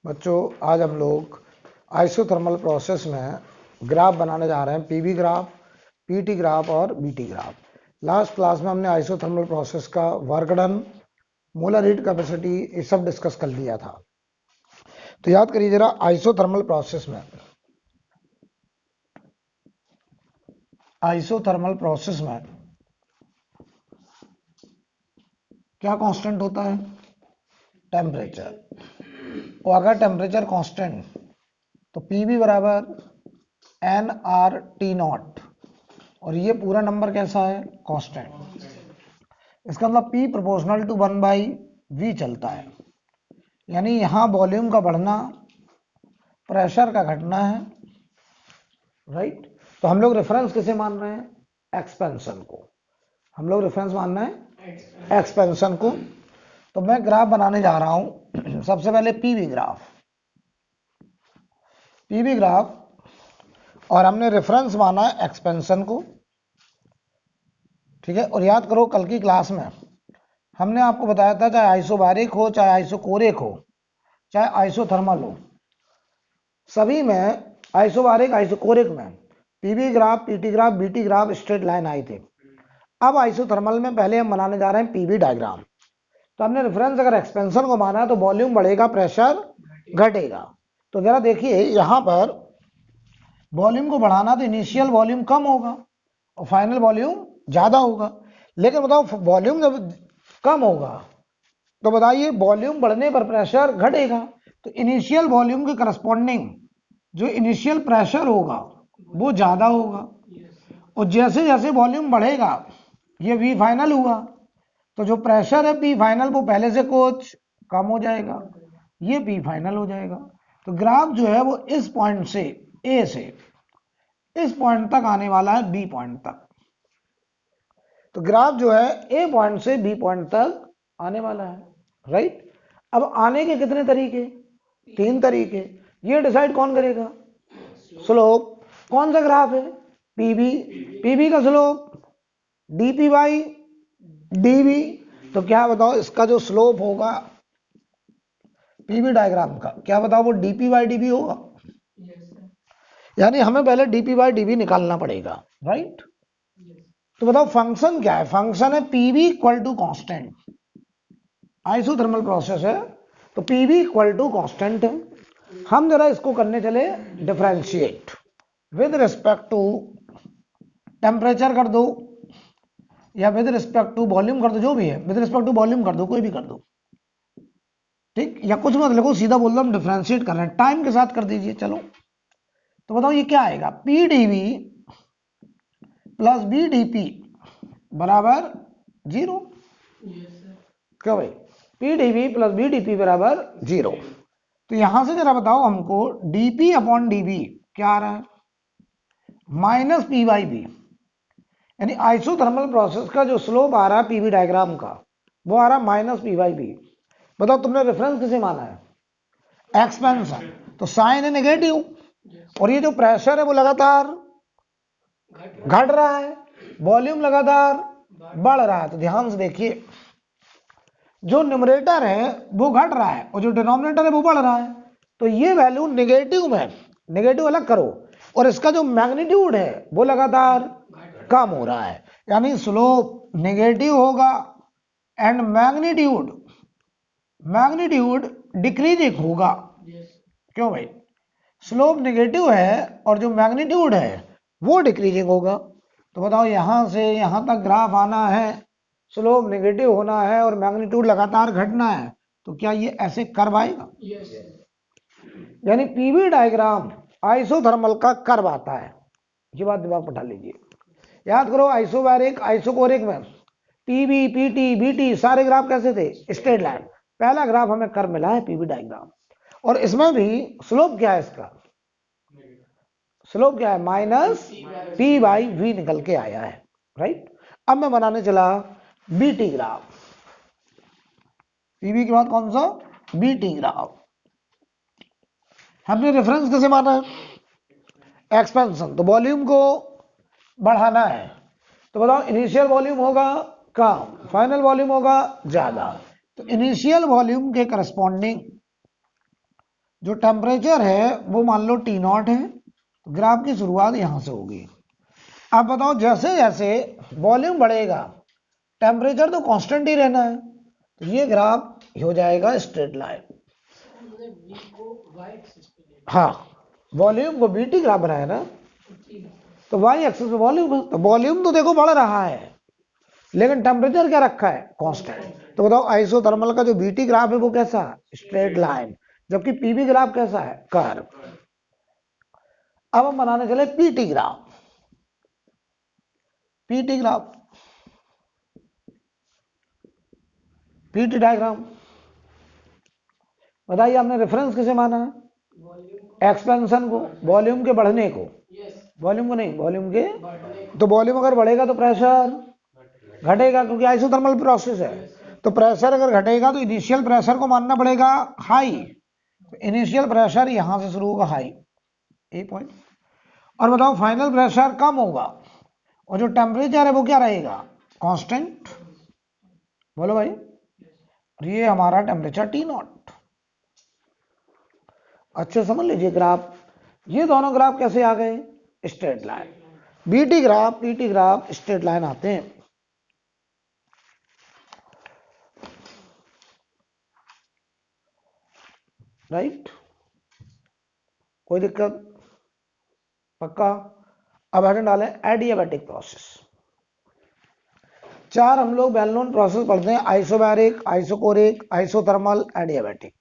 बच्चों आज हम लोग आइसोथर्मल प्रोसेस में ग्राफ बनाने जा रहे हैं, पीवी ग्राफ, पीटी ग्राफ और बीटी ग्राफ। लास्ट क्लास में हमने आइसोथर्मल प्रोसेस का work done, molar heat capacity ये सब डिस्कस कर लिया था। तो याद करिए जरा, आइसोथर्मल प्रोसेस में क्या कांस्टेंट होता है? टेम्परेचर। और अगर टेम्परेचर कांस्टेंट तो पीवी बराबर एन आर टी नॉट, और ये पूरा नंबर कैसा है? कांस्टेंट। इसका मतलब P प्रोपोर्शनल टू 1/V चलता है, यानी यहां वॉल्यूम का बढ़ना प्रेशर का घटना है, राइट। तो हम लोग रेफरेंस किसे मान रहे हैं? एक्सपेंशन को। हम लोग रेफरेंस मान रहे हैं एक्सपेंशन को। तो मैं ग्राफ बनाने जा रहा हूं। सबसे पहले पीवी ग्राफ, और हमने रेफरेंस माना है एक्सपेंशन को, ठीक है। और याद करो कल की क्लास में हमने आपको बताया था, चाहे आइसोबारिक हो, चाहे आइसोकोरिक हो, चाहे आइसोथर्मल हो, सभी में आइसोबारिक आइसोकोरिक में PV graph, PT graph, BT graph straight line आए थे। अब आइसोथर्मल में पहले हम बनाने जा रहे हैं पीवी डायग्राम। तो हमने रेफरेंस अगर एक्सपेंशन को माना है तो वॉल्यूम बढ़ेगा, प्रेशर घटेगा। तो जरा देखिए यहां पर वॉल्यूम को बढ़ाना तो इनिशियल वॉल्यूम कम होगा और फाइनल वॉल्यूम ज्यादा होगा। लेकिन बताओ वॉल्यूम जब कम होगा तो बताइए वॉल्यूम बढ़ने पर प्रेशर घटेगा। तो इनिशियल वॉल्यूम के करस्पॉन्डिंग जो इनिशियल प्रेशर होगा वो ज्यादा होगा, और जैसे जैसे वॉल्यूम बढ़ेगा, ये वी फाइनल हुआ तो जो प्रेशर है पी फाइनल वो पहले से कुछ कम हो जाएगा, ये पी फाइनल हो जाएगा। तो ग्राफ जो है वो इस पॉइंट से ए से इस पॉइंट तक आने वाला है, बी पॉइंट तक। तो ग्राफ जो है ए पॉइंट से बी पॉइंट तक आने वाला है, राइट। अब आने के कितने तरीके? 3 तरीके। ये डिसाइड कौन करेगा? स्लोप। कौन सा ग्राफ है? पीवी का स्लोप डीपी बाई डीवी। तो क्या बताओ इसका जो स्लोप होगा पीवी डायग्राम का, क्या बताओ वो डीपी बाई डीवी होगा? यानी हमें पहले डीपी बाई डीवी निकालना पड़ेगा, राइट। तो बताओ फंक्शन क्या है? फंक्शन है PV equal to constant. Isothermal process है तो पीवी इक्वल टू कांस्टेंट है। हम जरा इसको करने चले differentiate with respect to temperature कर दो, या विद रिस्पेक्ट टू वॉल्यूम कर दो, जो भी है विद रिस्पेक्ट टू वॉल्यूम कर दो, कोई भी कर दो, ठीक। या कुछ मत लिखो, सीधा बोल दो हम डिफरेंशिएट कर रहे हैं, टाइम के साथ कर दीजिए। चलो तो बताओ ये क्या आएगा? P DV plus B DP बराबर 0। क्या भाई? P DV plus B DP बराबर 0। तो यहां से जरा बताओ हमको डीपी अपॉन डीवी क्या आ रहा है? Minus P by B. यानी आइसोथर्मल प्रोसेस का जो स्लोप आ रहा है पीवी डायग्राम का वो आ रहा है माइनस पी बाई बी। बताओ तुमने रेफरेंस किसे माना है? एक्सपेंशन। तो साइन है नेगेटिव, और ये जो प्रेशर है वो लगातार घट रहा है, वॉल्यूम लगातार बढ़ रहा है। तो ध्यान से देखिए, जो न्यूमरेटर है वो घट रहा है और जो डिनोमिनेटर है वो बढ़ रहा है। तो ये वैल्यू नेगेटिव में, नेगेटिव अलग करो, और इसका जो मैग्नीट्यूड है वो लगातार कम हो रहा है, यानी स्लोप नेगेटिव होगा एंड मैग्नीट्यूड डिक्रीजिंग होगा। क्यों भाई? स्लोप नेगेटिव है और जो मैग्नीट्यूड है वो डिक्रीजिंग होगा। तो बताओ यहां से यहां तक ग्राफ आना है, स्लोप नेगेटिव होना है और मैग्नीट्यूड लगातार घटना है, तो क्या ये ऐसे कर्व आएगा? यानी पीवी डायग्राम आइसोथर्मल का कर्व आता है। ये बात दिमाग में डाल लीजिए। याद करो आइसोबैरिक आइसोकोरिक में पीवी, पीटी, बीटी सारे ग्राफ कैसे थे? Straight line. पहला ग्राफ हमें कर्व मिला है पीवी डायग्राम, और इसमें भी स्लोप क्या है? इसका स्लोप क्या है? माइनस पी बाई वी निकल के आया है, राइट। अब मैं बनाने चला बीटी ग्राफ। पीवी के बाद कौन सा? BT graph. हमने रेफरेंस कैसे माना है? एक्सपेंशन। तो वॉल्यूम को बढ़ाना है, तो बताओ इनिशियल वॉल्यूम होगा कम, फाइनल वॉल्यूम होगा ज्यादा। तो इनिशियल वॉल्यूम के करस्पॉन्डिंग जो टेम्परेचर है वो मान लो T0 है, तो ग्राफ की शुरुआत यहां से होगी। अब बताओ जैसे जैसे वॉल्यूम बढ़ेगा टेम्परेचर तो कांस्टेंट ही रहना है, तो ये ग्राफ हो जाएगा स्ट्रेट लाइन। हाँ, वॉल्यूम को बीटी ग्राफ बनाया ना, तो वाई एक्सिस पे वॉल्यूम है, तो वॉल्यूम तो देखो बढ़ रहा है लेकिन टेम्परेचर क्या रखा है, कांस्टेंट। तो बताओ आइसोथर्मल का जो बीटी ग्राफ है वो कैसा, स्ट्रेट लाइन, जबकि पीवी ग्राफ कैसा है, कर्व। अब हम बनाने चले PT graph. PT graph, PT diagram, बताइए आपने रेफरेंस किसे माना है, एक्सपेंशन को, वॉल्यूम के बढ़ने को, वॉल्यूम को नहीं, वॉल्यूम के, तो वॉल्यूम अगर बढ़ेगा तो प्रेशर घटेगा क्योंकि आइसोथर्मल प्रोसेस है, तो प्रेशर अगर घटेगा तो इनिशियल प्रेशर को मानना पड़ेगा हाई, तो इनिशियल प्रेशर यहां से शुरू होगा हाई, ए पॉइंट। और बताओ फाइनल प्रेशर कम होगा और जो टेम्परेचर है वो क्या रहेगा, कांस्टेंट। बोलो भाई, ये हमारा टेम्परेचर T0। अच्छे समझ लीजिए ग्राफ, ये दोनों ग्राफ कैसे आ गए, straight line. BT graph, PT graph straight line आते हैं। राइट, कोई दिक्कत, पक्का। अब हेडिंग डालें एडियाबैटिक प्रोसेस। चार हम लोग वेल नोन प्रोसेस पढ़ते हैं, आइसोबैरिक, आइसोकोरिक, आइसोथर्मल, एडियाबैटिक।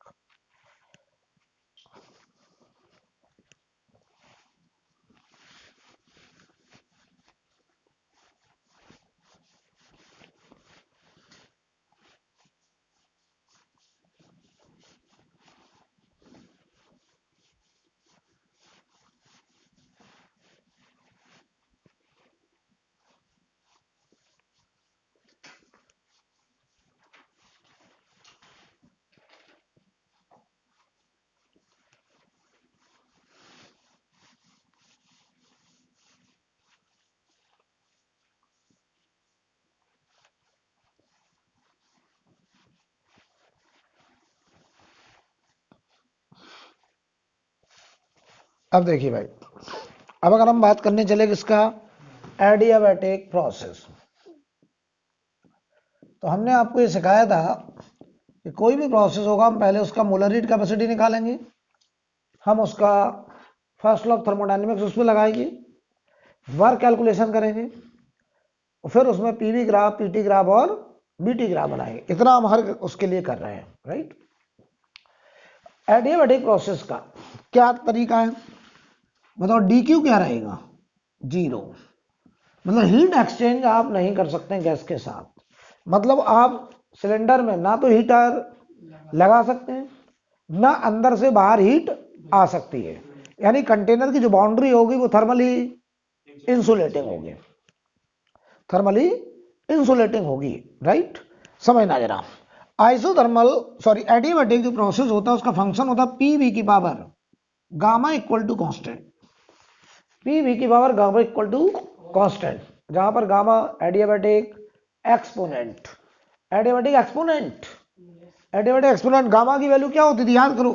अब देखिए भाई, अब अगर हम बात करने चले किसका, एडियाबैटिक प्रोसेस, तो हमने आपको ये सिखाया था कि कोई भी प्रोसेस होगा हम पहले उसका मोलर हीट कैपेसिटी निकालेंगे, हम उसका फर्स्ट लॉ ऑफ थर्मोडायनेमिक्स उसमें लगाएंगे, वर्क कैलकुलेशन करेंगे, फिर उसमें पीवी ग्राफ, पीटी ग्राफ और बीटी ग्राफ बनाएंगे। इतना हम हर उसके लिए कर रहे हैं। राइट, एडियाबैटिक प्रोसेस का क्या तरीका है बताओ, डी क्यू क्या रहेगा, जीरो, मतलब हीट एक्सचेंज आप नहीं कर सकते गैस के साथ। मतलब आप सिलेंडर में ना तो हीटर लगा सकते हैं, ना अंदर से बाहर हीट आ सकती है, यानी कंटेनर की जो बाउंड्री होगी वो थर्मली इंसुलेटिंग होगी, थर्मली इंसुलेटिंग होगी। राइट, समझना जरा। आइसोथर्मल सॉरी एडियाबैटिक जो प्रोसेस होता है उसका फंक्शन होता है पीवी की power gamma equal to constant, PV की power gamma equal to constant, जहां पर gamma adiabatic exponent, adiabatic exponent, adiabatic exponent gamma की वैल्यू क्या होती थी याद करो,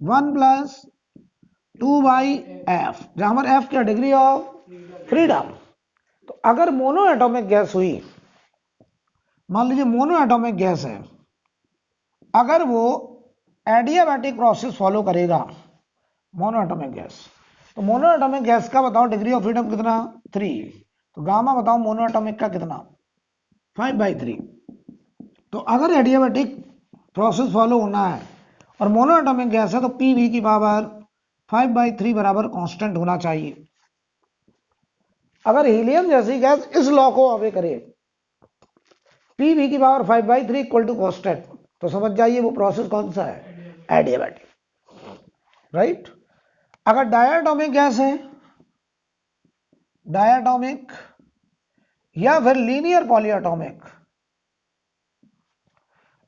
1 प्लस 2/f, जहां पर f क्या डिग्री ऑफ फ्रीडम। तो अगर मोनो एटॉमिक गैस हुई, मान लीजिए मोनो एटॉमिक गैस है, अगर वो एडियाबैटिक प्रोसेस फॉलो करेगा, मोनो एटॉमिक गैस, तो मोनो एटॉमिक गैस का बताओ डिग्री ऑफ फ्रीडम कितना, 3, तो गामा बताओ मोनो एटॉमिक का कितना, 5/3। तो अगर एडियाबैटिक प्रोसेस फॉलो होना है और मोनो एटॉमिक गैस है तो पीवी की पावर 5/3 बराबर कांस्टेंट होना चाहिए। अगर हीलियम जैसी गैस इस लॉ को ऑबे करे, पीवी की पावर 5/3 इक्वल टू कांस्टेंट, तो समझ जाइए वो प्रोसेस कौन सा है, एडियाबैटिक। राइट, अगर डायटोमिक गैस है, डायटोमिक या फिर लीनियर पॉलीएटॉमिक,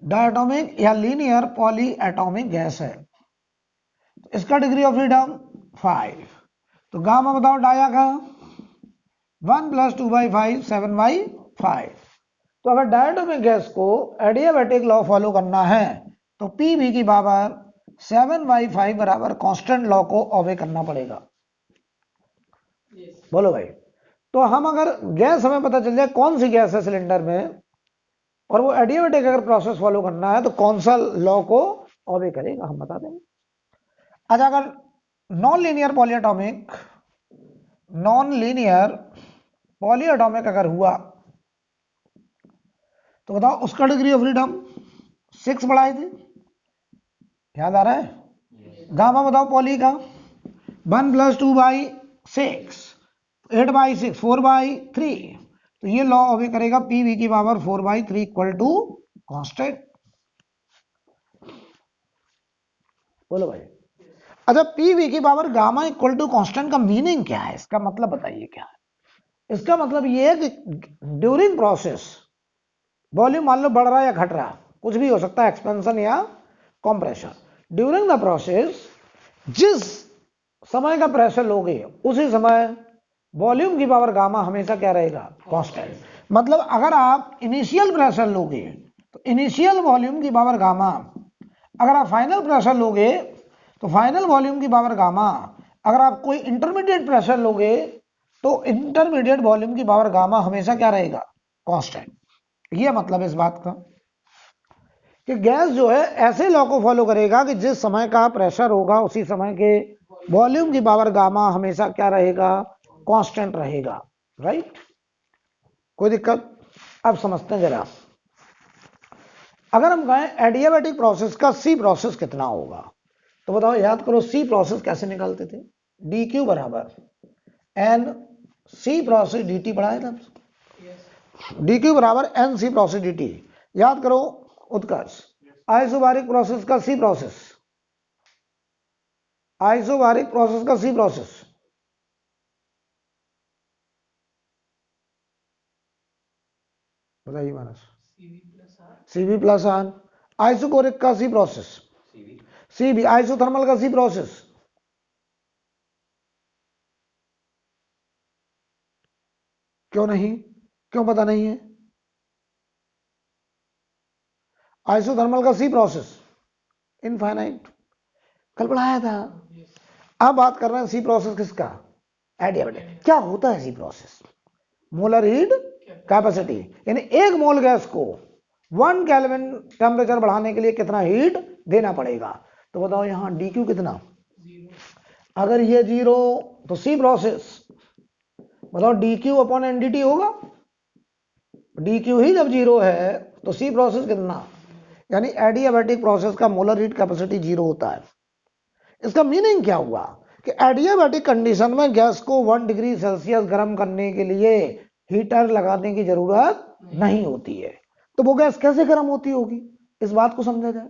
डायटोमिक या लीनियर पॉलीएटॉमिक गैस है, तो इसका डिग्री ऑफ फ्रीडम 5, तो गामा बताओ डाया का 1 प्लस 2/5 7/5। तो अगर डायटोमिक गैस को एडियाबैटिक लॉ फॉलो करना है तो पीवी की पावर 7/5 बराबर कांस्टेंट लॉ को ओबे करना पड़ेगा। बोलो भाई। तो हम अगर गैस हमें पता चल जाए कौन सी गैस है सिलेंडर में और वो एडियाबैटिक अगर प्रोसेस फॉलो करना है तो कौन सा लॉ को ओबे करेगा हम बता देंगे। अच्छा, अगर नॉन लीनियर पॉलीएटॉमिक अगर हुआ तो बताओ उसका डिग्री ऑफ फ्रीडम 6 बढ़ाए थे, याद आ रहा है? गामा बताओ पॉली का 1 + 2/6 8/6 4/3। तो ये लॉ ओबे करेगा पीवी की पावर 4/3 इक्वल टू कांस्टेंट। बोलो भाई। अच्छा, पीवी की power gamma equal to constant का मीनिंग क्या है? इसका मतलब बताइए क्या है? इसका मतलब ये है कि ड्यूरिंग प्रोसेस वॉल्यूम मान लो बढ़ रहा है या घट रहा, कुछ भी हो सकता है, एक्सपेंशन या कंप्रेशन। ड्यूरिंग द प्रोसेस जिस समय का प्रेशर लोगे उसी समय वॉल्यूम की पावर गामा हमेशा क्या रहेगा? कांस्टेंट। मतलब अगर आप इनिशियल प्रेशर लोगे तो इनिशियल वॉल्यूम की पावर गामा, अगर आप फाइनल प्रेशर लोगे तो फाइनल वॉल्यूम की पावर गामा, अगर आप कोई इंटरमीडिएट प्रेशर लोगे तो इंटरमीडिएट वॉल्यूम की पावर गामा हमेशा क्या रहेगा? कांस्टेंट। ये मतलब इस बात का कि गैस जो है ऐसे लॉ को फॉलो करेगा कि जिस समय का प्रेशर होगा उसी समय के वॉल्यूम की पावर गामा हमेशा क्या रहेगा? कांस्टेंट रहेगा। राइट? कोई दिक्कत? अब समझते हैं जरा। अगर हम कहें एडियाबैटिक प्रोसेस का सी प्रोसेस कितना होगा तो बताओ, याद करो सी प्रोसेस कैसे निकालते थे? डी क्यू बराबर N C process D T पढ़ाया था। डी क्यू बराबर N C process D T. याद करो उत्कर्ष, आइसोबारिक प्रोसेस का सी प्रोसेस, आइसोबारिक प्रोसेस का सी प्रोसेस बताइए Manas. CV plus R. Isochoric का सी प्रोसेस सीबी। आइसोथर्मल का सी प्रोसेस क्यों नहीं? क्यों पता नहीं है? आइसोथर्मल का सी प्रोसेस इनफाइनाइट, कल पढ़ाया था। अब बात कर रहे हैं सी प्रोसेस किसका? एडियाबैटिक। क्या होता है सी प्रोसेस? मोलर हीट कैपेसिटी, यानी एक मोल गैस को 1 केल्विन टेम्परेचर बढ़ाने के लिए कितना हीट देना पड़ेगा। तो बताओ यहां डी क्यू कितना? अगर ये 0 तो सी प्रोसेस बताओ डी क्यू अपॉन एनडीटी होगा। डी क्यू ही जब 0 है तो सी प्रोसेस कितना? यानी एडियाबैटिक प्रोसेस का मोलर हीट कैपेसिटी 0 होता है। इसका मीनिंग क्या हुआ कि एडियाबैटिक कंडीशन में गैस को 1 डिग्री सेल्सियस गर्म करने के लिए हीटर लगाने की जरूरत नहीं होती है। तो वो गैस कैसे गर्म होती होगी, इस बात को समझा जाए।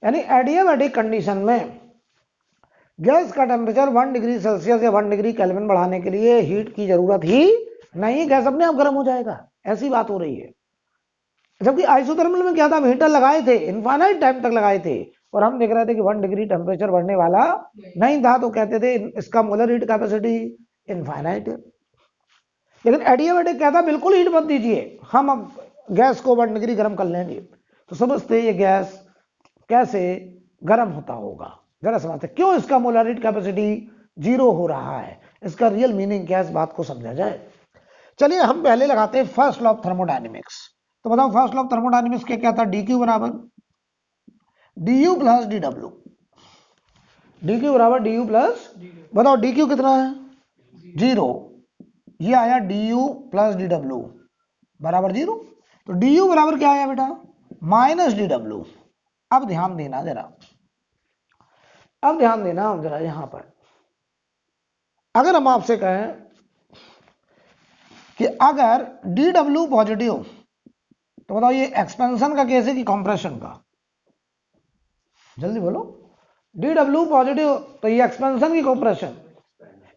यानी एडियाबैटिक कंडीशन में गैस का टेम्परेचर 1 डिग्री सेल्सियस या 1 डिग्री केल्विन बढ़ाने के लिए हीट की जरूरत ही नहीं, गैस अपने आप गर्म हो जाएगा, ऐसी बात हो रही है। जबकि आइसोथर्मल में क्या था? हीटर लगाए थे, इनफाइनाइट टाइम तक लगाए थे और हम देख रहे थे कि 1 डिग्री टेम्परेचर बढ़ने वाला नहीं था, तो कहते थे इसका मोलर हीट कैपेसिटी इनफाइनाइट है। लेकिन एडियाबैटिक कहता बिल्कुल हीट मत दीजिए, हम अब गैस को 1 डिग्री गर्म कर लेंगे। तो समझते ये गैस कैसे गर्म होता होगा, जरा समझते क्यों इसका मोलर हीट कैपेसिटी 0 हो रहा है, इसका रियल मीनिंग क्या है, इस बात को समझा जाए। चलिए हम पहले लगाते हैं फर्स्ट लॉ ऑफ थर्मोडायनेमिक्स। तो बताओ फर्स्ट लॉ ऑफ थर्मोडायनेमिक्स क्या था? डी क्यू बराबर D you plus D W. D Q बराबर डी यू प्लस, बताओ डी क्यू कितना है? 0। ये आया D you plus D W बराबर 0। तो डी यू बराबर क्या आया बेटा? Minus D W. अब ध्यान देना जरा, अब ध्यान देना हम जरा यहां पर। अगर हम आपसे कहें कि अगर डी डब्ल्यू पॉजिटिव तो बताओ ये एक्सपेंशन का केस है कि कंप्रेशन का? जल्दी बोलो। डी डब्ल्यू पॉजिटिव तो ये एक्सपेंशन की कंप्रेशन?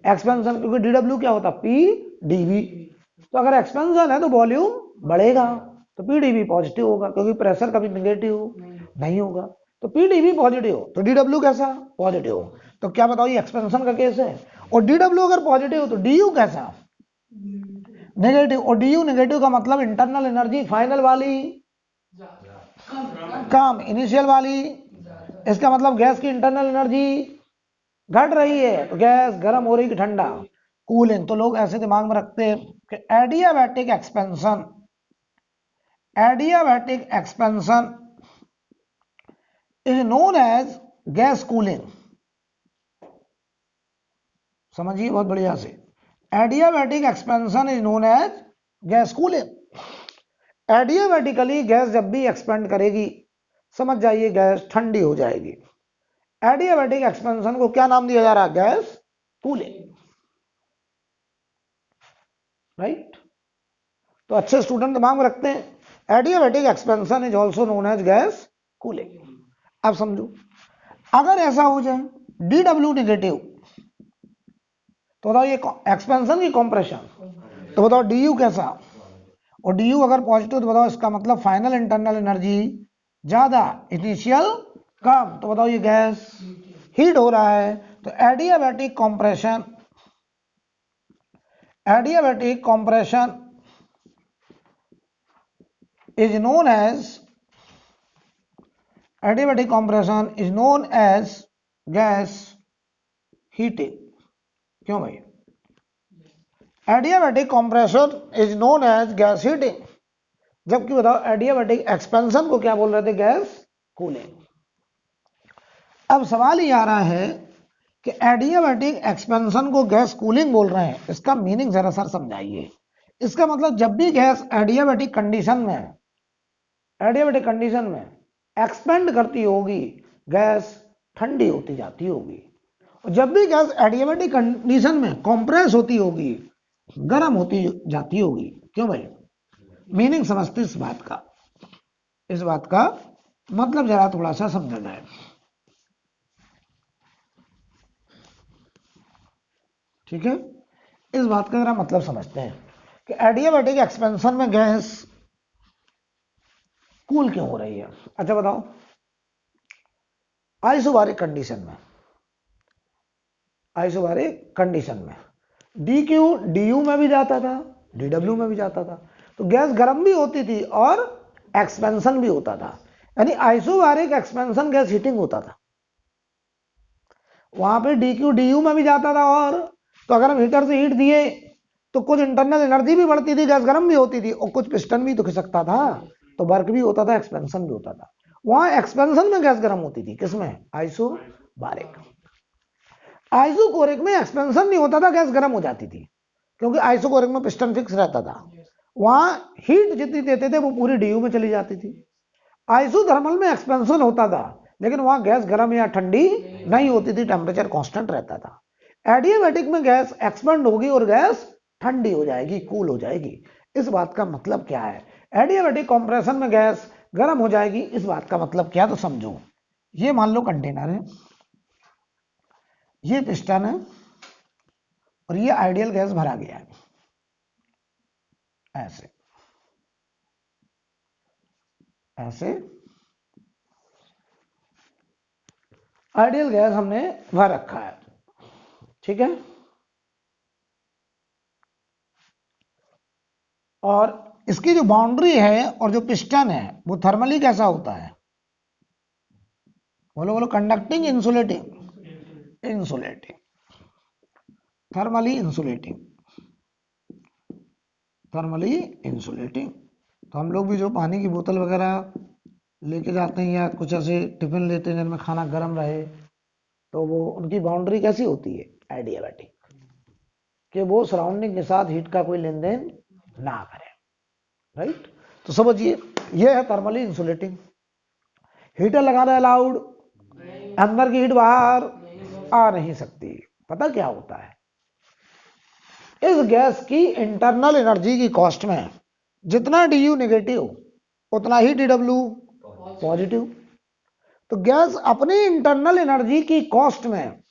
एक्सपेंशन, क्योंकि डी डब्ल्यू क्या होता? P DV. तो अगर एक्सपेंशन है तो वॉल्यूम बढ़ेगा, तो पी डीवी पॉजिटिव होगा, क्योंकि प्रेशर कभी निगेटिव नहीं होगा। तो पी डीवी पॉजिटिव तो डी डब्ल्यू कैसा? पॉजिटिव। तो क्या बताओ ये एक्सपेंशन का केस है। और डी डब्ल्यू अगर पॉजिटिव तो डी यू कैसा? नेगेटिव। और डी यू नेगेटिव का मतलब इंटरनल एनर्जी फाइनल वाली कम, इनिशियल वाली इसका मतलब गैस की इंटरनल एनर्जी घट रही है, तो गैस गर्म हो रही कि ठंडा, कूलिंग। तो लोग ऐसे दिमाग में रखते हैं कि adiabatic expansion is known as gas cooling. समझिए बहुत बढ़िया से, adiabatic expansion is known as gas cooling. Adiabatically gas जब भी एक्सपेंड करेगी, समझ जाइए गैस ठंडी हो जाएगी। एडियाबैटिक एक्सपेंशन को क्या नाम दिया जा रहा है? Gas cooling, right. तो अच्छे स्टूडेंट दिमाग में रखते हैं, adiabatic expansion is also known as gas cooling. अब समझो, अगर ऐसा हो जाए DW नेगेटिव, तो बताओ ये एक्सपेंशन की कंप्रेशन, तो बताओ DU कैसा, और DU अगर पॉजिटिव तो बताओ इसका मतलब फाइनल इंटरनल एनर्जी ज्यादा, इनिशियल कम, तो बताओ ये गैस हीट हो रहा है। तो adiabatic compression is known as gas heating. क्यों भाई? Adiabatic compression is known as gas heating, जबकि बताओ एडियाबैटिक एक्सपेंशन को क्या बोल रहे थे? Gas cooling. अब सवाल ये आ रहा है कि एडियाबैटिक एक्सपेंशन को गैस कूलिंग बोल रहे हैं, इसका मीनिंग जरा सर समझाइए। इसका मतलब जब भी गैस एडियाबैटिक कंडीशन में एक्सपेंड करती होगी, गैस ठंडी होती जाती होगी, और जब भी गैस एडियाबैटिक कंडीशन में कंप्रेस होती होगी, गर्म होती जाती होगी। क्यों भाई? मीनिंग समझते इस बात का मतलब जरा थोड़ा सा समझा जाए। ठीक है, इस बात का जरा मतलब समझते हैं कि एडियाबैटिक एक्सपेंशन में गैस कूल क्यों हो रही है। अच्छा बताओ, आइसोबारिक कंडीशन में DQ DU में भी जाता था, DW में भी जाता था, तो गैस गर्म भी होती थी और एक्सपेंशन भी होता था, यानी आइसोबारिक एक्सपेंशन गैस हीटिंग होता था। वहां पे DQ DU में भी जाता था, और तो अगर हम हीटर से हीट दिए तो कुछ इंटरनल एनर्जी भी बढ़ती थी, गैस गर्म भी होती थी, और कुछ पिस्टन भी तो खिसकता था, तो वर्क भी होता था, एक्सपेंशन भी होता था। वहां एक्सपेंशन में गैस गर्म होती थी, किसमें? आइसोबारिक। आइसोकोरिक में एक्सपेंशन नहीं होता था, गैस गर्म हो जाती थी, क्योंकि आइसोकोरिक में पिस्टन फिक्स रहता था, वहां हीट जितनी देते थे वो पूरी DU में चली जाती थी। आइसोथर्मल में एक्सपेंशन होता था, लेकिन वहां गैस गर्म या ठंडी नहीं होती थी, टेम्परेचर कांस्टेंट रहता था। एडियाबैटिक में गैस एक्सपेंड होगी और गैस ठंडी हो जाएगी, कूल हो जाएगी। इस बात का मतलब क्या है? एडियाबैटिक कंप्रेशन में गैस गर्म हो जाएगी, इस बात का मतलब क्या? तो समझो, ये मान लो कंटेनर है, ये पिस्टन है, और ये आइडियल गैस भरा गया है, ऐसे आइडियल गैस हमने भर रखा है। ठीक है, और इसकी जो बाउंड्री है और जो पिस्टन है वो थर्मली कैसा होता है? बोलो बोलो, कंडक्टिंग, इंसुलेटिंग, थर्मली इंसुलेटिंग। तो हम लोग भी जो पानी की बोतल वगैरह लेके जाते हैं या कुछ ऐसे टिफिन लेते हैं जिनमें खाना गर्म रहे, तो वो उनकी बाउंड्री कैसी होती है? एडियाबैटिक, कि वो सराउंडिंग के साथ हीट का कोई लेन देन ना करे, राइट। तो समझिए, ये है थर्मली इंसुलेटिंग। हीटर लगाना अलाउड, अंदर की हीट बाहर आ नहीं सकती। पता क्या होता है? इस गैस की इंटरनल एनर्जी की कॉस्ट में जितना DU नेगेटिव उतना ही DW पॉजिटिव। तो गैस अपनी इंटरनल एनर्जी की कॉस्ट में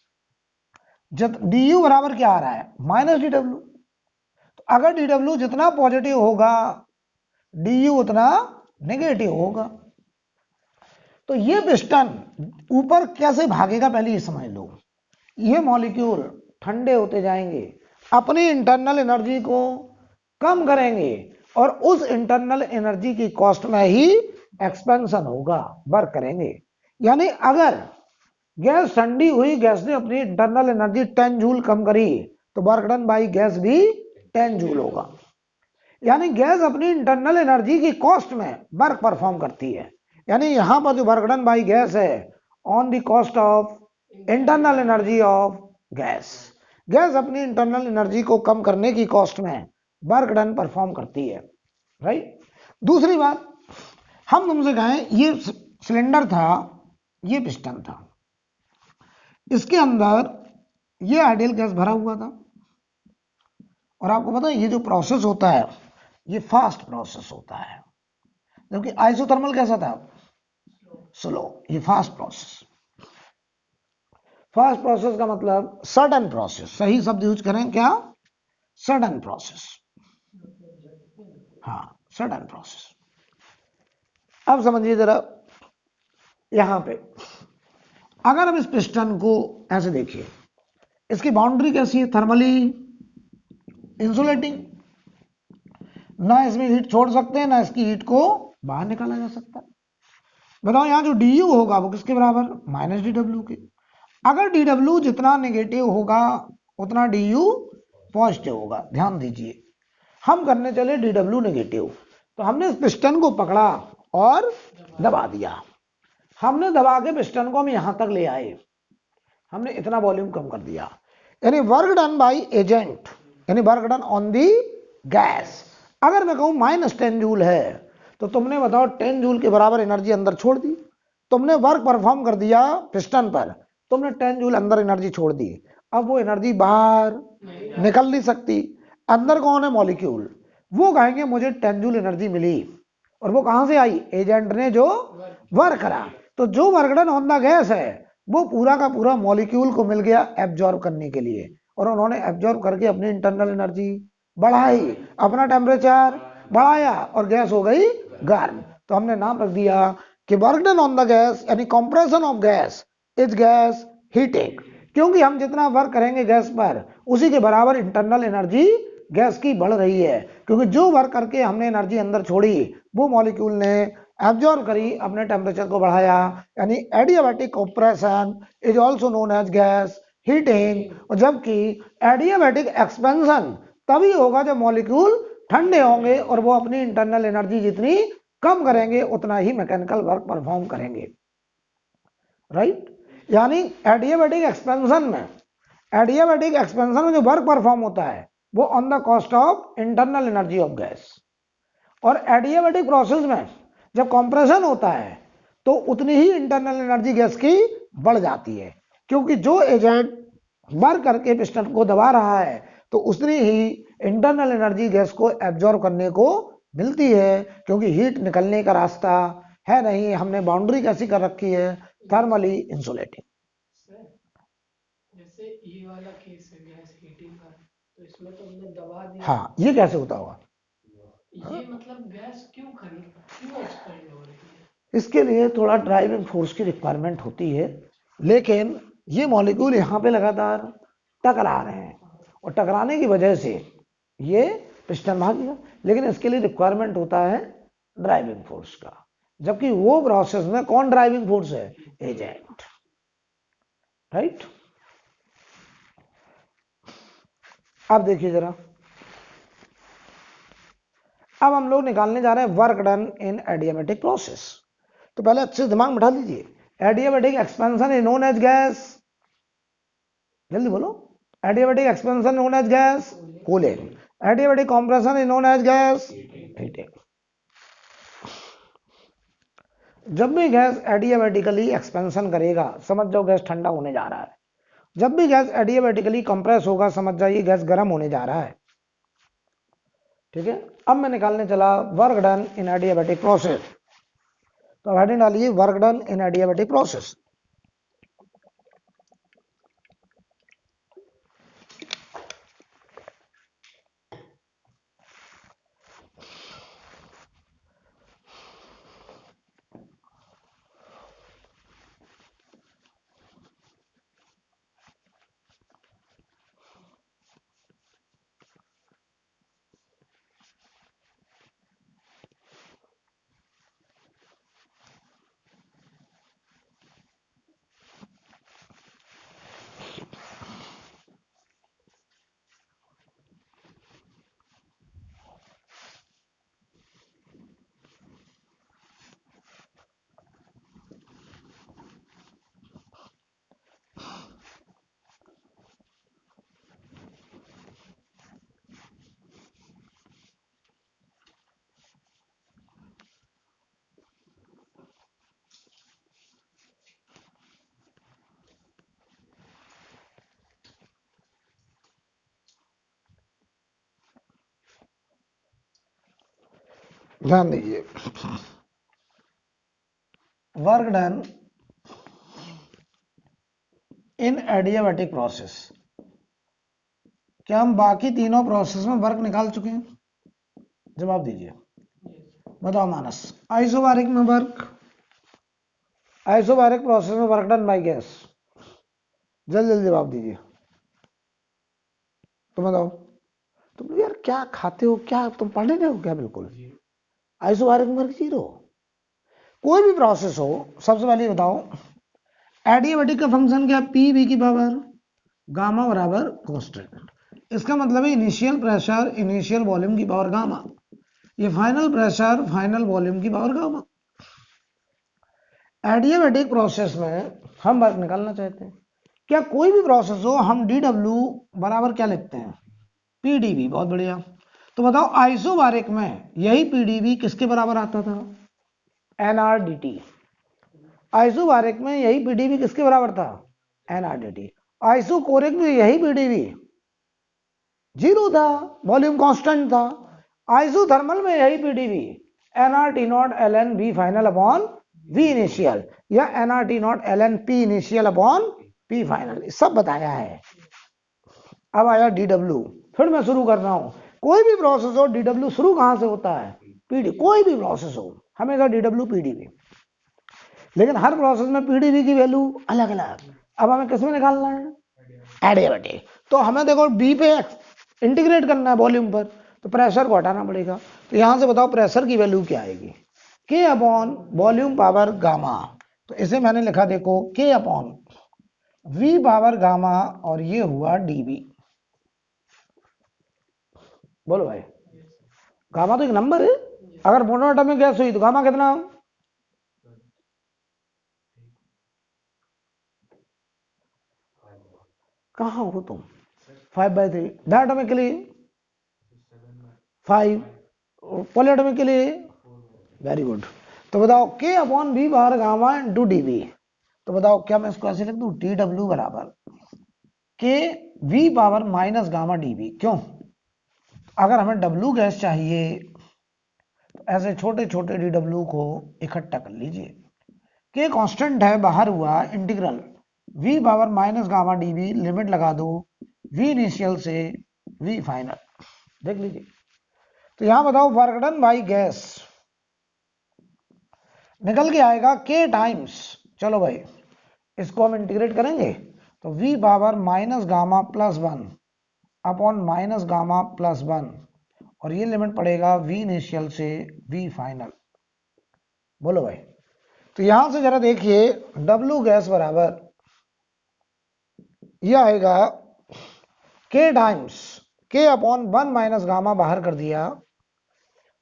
DU बराबर क्या आ रहा है? -DW। तो अगर DW जितना पॉजिटिव होगा, DU उतना नेगेटिव होगा। तो ये पिस्टन ऊपर कैसे भागेगा, पहले ये समझ लो। ये मॉलिक्यूल ठंडे होते जाएंगे, अपनी इंटरनल एनर्जी को कम करेंगे, और उस इंटरनल एनर्जी की कॉस्ट में ही एक्सपेंशन होगा, वर्क करेंगे। यानी अगर गैस ठंडी हुई, गैस ने अपनी इंटरनल एनर्जी 10 जूल कम करी, तो वर्क डन बाई गैस भी 10 जूल होगा। यानी गैस अपनी इंटरनल एनर्जी की कॉस्ट में वर्क परफॉर्म करती है। यानी यहां पर जो वर्क डन बाई गैस है on the cost of internal energy of gas, gas अपनी इंटरनल एनर्जी को कम करने की कॉस्ट में वर्क डन परफॉर्म करती है, राइट। दूसरी बात, हम तुमसे कहें ये सिलेंडर था, ये पिस्टन था, इसके अंदर ये आइडियल गैस भरा हुआ था, और आपको पता है ये जो प्रोसेस होता है ये फास्ट प्रोसेस होता है, जबकि आइसोथर्मल कैसा था, स्लो। ये फास्ट प्रोसेस, फास्ट प्रोसेस का मतलब सडन प्रोसेस, सही शब्द यूज करें क्या, सडन प्रोसेस, हाँ सडन प्रोसेस। अब समझिए जरा, यहां पे अगर हम इस पिस्टन को ऐसे देखिए, इसकी बाउंड्री कैसी है, थर्मली इंसुलेटिंग, ना इसमें हीट छोड़ सकते हैं, ना इसकी हीट को बाहर निकाला जा सकता। बताओ यहाँ जो डी होगा वो किसके बराबर, माइनस डी डब्ल्यू के। अगर डी डब्ल्यू जितना नेगेटिव होगा उतना डी यू पॉजिटिव होगा। ध्यान दीजिए, हम करने चले डी डब्ल्यू नेगेटिव, तो हमने इस पिस्टन को पकड़ा और दबा दिया। हमने दबा के पिस्टन को हम यहां तक ले आए, हमने इतना वॉल्यूम कम कर दिया। यानी वर्क डन बाई एजेंट, यानी work done on the gas. अगर मैं कहूं -10 जूल है, तो तुमने बताओ 10 जूल के बराबर एनर्जी अंदर छोड़ दी। तुमने वर्क परफॉर्म कर दिया पिस्टन पर, तुमने 10 जूल अंदर एनर्जी छोड़ दी। अब वो एनर्जी बाहर निकल नहीं सकती। अंदर कौन है, मॉलिक्यूल, वो कहेंगे मुझे 10 जूल एनर्जी मिली, और वो कहां से आई, एजेंट ने जो वर्क करा। तो जो work done on the gas है वो पूरा का पूरा मॉलिक्यूल को मिल गया एब्जॉर्ब करने के लिए, और उन्होंने एब्जॉर्ब करके अपनी इंटरनल एनर्जी बढ़ाई, अपना टेम्परेचर बढ़ाया, और गैस हो गई गर्म। तो हमने नाम रख दिया कि work done on the gas, यानी compression of gas is gas heating. क्योंकि हम जितना वर्क करेंगे गैस पर, उसी के बराबर इंटरनल एनर्जी गैस की बढ़ रही है, क्योंकि जो वर्क करके हमने एनर्जी अंदर छोड़ी वो मॉलिक्यूल ने एब्जॉर्ब करी, अपने टेम्परेचर को बढ़ाया। यानी adiabatic compression is also known as gas heating. जबकि एडियाबैटिक एक्सपेंशन तभी होगा जब मॉलिक्यूल ठंडे होंगे और वो अपनी इंटरनल एनर्जी जितनी कम करेंगे उतना ही मैकेनिकल वर्क परफॉर्म करेंगे, राइट। यानी एडियाबैटिक एक्सपेंशन में जो वर्क परफॉर्म होता है वो on the cost of internal energy of gas. और एडियाबैटिक प्रोसेस में जब कंप्रेशन होता है तो उतनी ही इंटरनल एनर्जी गैस की बढ़ जाती है, क्योंकि जो एजेंट वर्क करके पिस्टन को दबा रहा है तो उतनी ही इंटरनल एनर्जी गैस को एब्जॉर्ब करने को मिलती है, क्योंकि हीट निकलने का रास्ता है नहीं। हमने बाउंड्री कैसी कर रखी है, थर्मली इंसुलेटिंग। जैसे ये वाला केस है गैस हीटिंग का, तो इसमें तो हमने दबा दिया। हाँ, ये कैसे होता होगा, ये मतलब गैस क्यों खड़ी, क्यों एक्सपेंड हो रही है? इसके लिए थोड़ा ड्राइविंग फोर्स की रिक्वायरमेंट होती है, लेकिन ये मॉलिक्यूल यहाँ पे लगातार टकरा रहे हैं, और टकराने की वजह से ये पिस्टन भाग गया। लेकिन इसके लिए रिक्वायरमेंट होता है ड्राइविंग फोर्स का, जबकि वो प्रोसेस में कौन ड्राइविंग फोर्स है, एजेंट, राइट। अब देखिए जरा, अब हम लोग निकालने जा रहे हैं work done in adiabatic process. तो पहले अच्छे से दिमाग में बैठा लीजिए, adiabatic expansion is known as gas, जल्दी बोलो, adiabatic expansion known as gas cooling, adiabatic compression is known as gas heating. जब भी गैस एडियाबैटिकली एक्सपेंशन करेगा समझ जाओ गैस ठंडा होने जा रहा है, जब भी गैस एडियाबैटिकली कंप्रेस होगा समझ जाइए गैस गर्म होने जा रहा है, ठीक है। अब मैं निकालने चला work done in adiabatic process, तो हेडिंग डालिए work done in adiabatic process. ध्यान दीजिए, work done in adiabatic process. क्या हम बाकी तीनों प्रोसेस में वर्क निकाल चुके हैं? जवाब दीजिए, बताओ मानस। आइसोबारिक में वर्क, आइसोबारिक प्रोसेस में वर्क डन बाय गैस, जल्दी जल्दी जवाब दीजिए। तुम बताओ, तुम यार क्या खाते हो, क्या तुम पढ़े रहे हो क्या? बिल्कुल आइसोबारिक में वर्क जीरो। कोई भी प्रोसेस हो, सबसे पहले बताओ एडियाबैटिक का फंक्शन क्या? पी वी की पावर गामा बराबर कांस्टेंट। इसका मतलब है इनिशियल प्रेशर इनिशियल वॉल्यूम की पावर गामा, ये फाइनल प्रेशर फाइनल वॉल्यूम की पावर गामा। एडियाबैटिक प्रोसेस में हम वर्क निकालना चाहते हैं। क्या कोई भी प्रोसेस हो, हम डी डब्ल्यू बराबर क्या लिखते हैं? P D V. बहुत बढ़िया। तो बताओ आइसोबारिक में यही पी डी वी किसके बराबर आता था? N R D T. Isobaric में यही पी डी वी किसके बराबर था? N R D T. Isochoric में यही पी डी वी जीरो था, वॉल्यूम कांस्टेंट था। आइसोथर्मल में यही P D V N R T not L N V final upon V initial, या N R T not L N P initial upon P final, सब बताया है। अब आया डी डब्ल्यू। फिर मैं शुरू कर रहा हूं, कोई भी प्रोसेस हो डी डब्ल्यू शुरू कहां से होता है? पीडी। कोई भी प्रोसेस हो हमेशा D W P D V, लेकिन हर प्रोसेस में पी डी वी की वैल्यू अलग अलग। अब हमें किसमें निकालना है? एडियाबैटिक। तो हमें देखो बी पे इंटीग्रेट करना है वॉल्यूम पर, तो प्रेशर को हटाना पड़ेगा। तो यहां से बताओ प्रेशर की वैल्यू क्या आएगी? के अपॉन वॉल्यूम पावर गामा। तो इसे मैंने लिखा देखो के अपॉन वी पावर गामा, और ये हुआ डीवी। बोलो भाई, गामा तो एक नंबर है। अगर मोनोएटॉमिक गैस हुई तो गामा कितना? कहां हो तुम? 5/3। डायटोमिक के लिए 5, पॉलीएटॉमिक के लिए वेरी गुड। तो बताओ K upon V power gamma into DV. तो बताओ क्या मैं इसको ऐसे लिख दूं? टी डब्ल्यू बराबर K V power minus gamma DV. क्यों? अगर हमें डब्ल्यू गैस चाहिए तो ऐसे छोटे छोटे डी डब्ल्यू को इकट्ठा कर लीजिए। के कांस्टेंट है, बाहर हुआ integral V power minus gamma DV, limit लगा दो वी इनिशियल से वी फाइनल, देख लीजिए। तो यहां बताओ वर्क डन बाई गैस निकल के आएगा के टाइम्स, चलो भाई इसको हम इंटीग्रेट करेंगे तो we power minus gamma plus 1 upon minus gamma plus 1, और ये लिमिट पड़ेगा वी इनिशियल से वी फाइनल। बोलो भाई, तो यहां से जरा देखिए डब्ल्यू गैस बराबर ये आएगा के टाइम्स के अपॉन 1 माइनस गामा, बाहर कर दिया।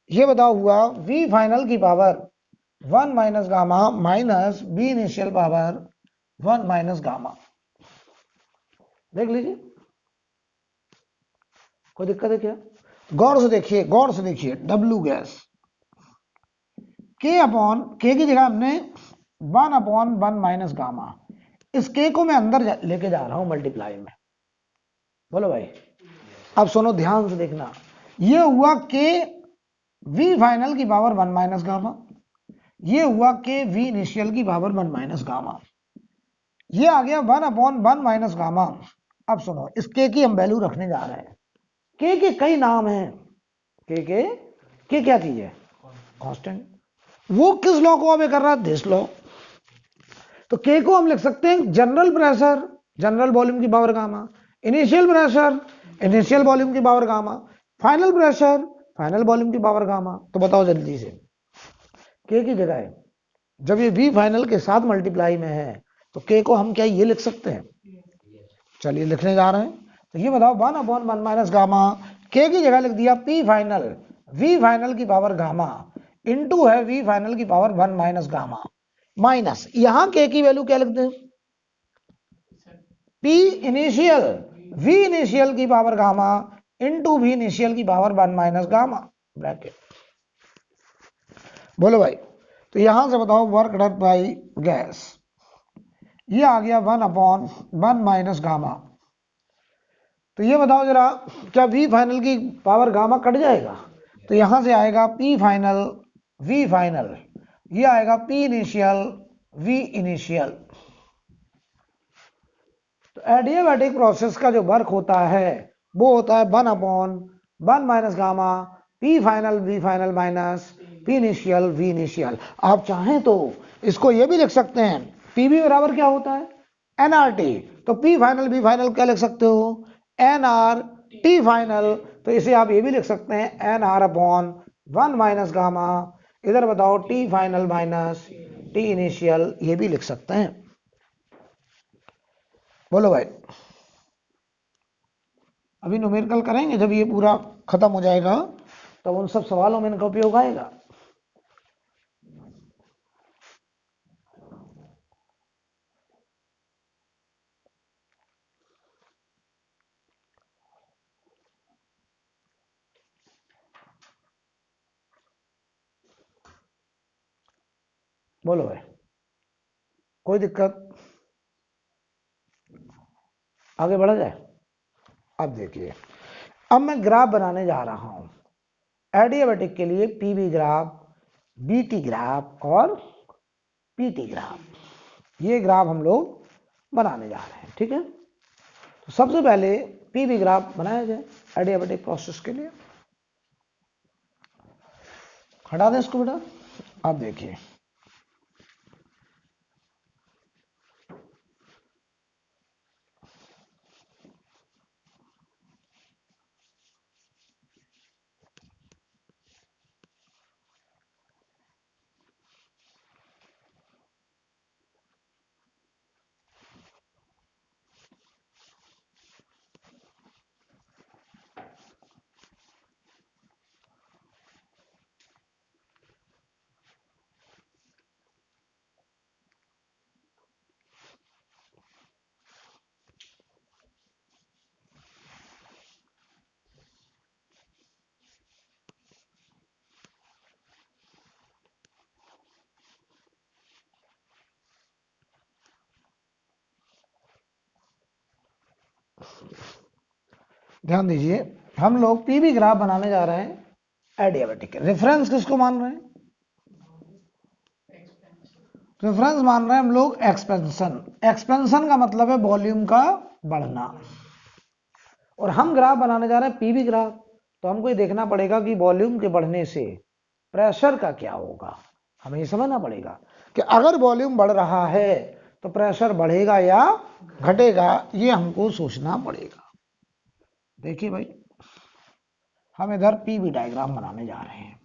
ये बताओ हुआ वी फाइनल की power 1 minus gamma minus V initial power 1 minus gamma. देख लीजिए, कोई दिक्कत है क्या? गौर से देखिए, गौर से देखिए, डब्ल्यू गैस के अपॉन के की जगह हमने 1 अपॉन 1 माइनस गामा, इस के को मैं अंदर लेके जा रहा हूं मल्टीप्लाई में। बोलो भाई, अब सुनो ध्यान से देखना, ये हुआ के वी फाइनल की पावर 1 माइनस गामा, ये हुआ के वी इनिशियल की पावर 1 माइनस गामा, ये आ गया 1 अपॉन 1 माइनस गामा। अब सुनो, इस के की हम वैल्यू रखने जा रहे हैं। के कई नाम हैं। के क्या चीज है? कांस्टेंट। वो किस लॉ को ऑबे कर रहा है? This law. तो के को हम लिख सकते हैं जनरल प्रेशर जनरल वॉल्यूम की power gamma, initial pressure initial volume की power gamma, final pressure final volume की पावर गामा। तो बताओ जल्दी से, के की जगह है जब ये वी फाइनल के साथ मल्टीप्लाई में है तो के को हम क्या ये लिख सकते हैं? चलिए लिखने जा रहे हैं। तो ये बताओ 1 अपॉन 1 माइनस गामा, के की जगह लिख दिया पी फाइनल वी फाइनल की पावर गामा, इनटू है वी फाइनल की पावर 1 माइनस गामा, माइनस यहां के की वैल्यू क्या लिखते हैं? पी इनिशियल वी इनिशियल की power gamma into V initial की पावर 1 माइनस गामा, ब्रैकेट। बोलो भाई, तो यहां से बताओ वर्क डन बाई गैस, ये आ गया 1 अपॉन 1 माइनस गामा। तो ये बताओ जरा, क्या वी फाइनल की पावर गामा कट जाएगा? तो यहां से आएगा P फाइनल V फाइनल, ये आएगा P इनिशियल V इनिशियल। तो एडियाबैटिक प्रोसेस का जो वर्क होता है वो होता है 1/1 minus gamma P final V final minus P initial V initial. आप चाहें तो इसको ये भी लिख सकते हैं, PV बराबर क्या होता है NRT, तो P फाइनल V फाइनल क्या लिख सकते हो NRT फाइनल। तो इसे आप ये भी लिख सकते हैं NR/1 माइनस गामा, इधर बताओ T final minus T initial, ये भी लिख सकते हैं। बोलो भाई, अभी न्यूमेरिकल करेंगे, जब ये पूरा खत्म हो जाएगा तब तो उन सब सवालों में इनका उपयोग आएगा। बोलो भाई, कोई दिक्कत? आगे बढ़ा जाए। अब देखिए, अब मैं ग्राफ बनाने जा रहा हूं एडियाबैटिक के लिए, पीवी ग्राफ, बीटी ग्राफ और पीटी ग्राफ, ये ग्राफ हम लोग बनाने जा रहे हैं, ठीक है। तो सबसे पहले पीवी ग्राफ बनाया जाए एडियाबैटिक प्रोसेस के लिए। हटा दें इसको बेटा। अब देखिए, ध्यान दीजिए, हम लोग पीवी ग्राफ बनाने जा रहे हैं एडियाबैटिक के। रेफरेंस किसको मान रहे हैं? रेफरेंस मान रहे हैं हम लोग एक्सपेंशन। एक्सपेंशन का मतलब है वॉल्यूम का बढ़ना, और हम ग्राफ बनाने जा रहे हैं पीवी ग्राफ, तो हमको ये देखना पड़ेगा कि वॉल्यूम के बढ़ने से प्रेशर का क्या होगा। हमें ये समझना पड़ेगा कि अगर वॉल्यूम बढ़ रहा है तो प्रेशर बढ़ेगा या घटेगा, ये हमको सोचना पड़ेगा। देखिए भाई, हम इधर पीवी डायग्राम बनाने जा रहे हैं।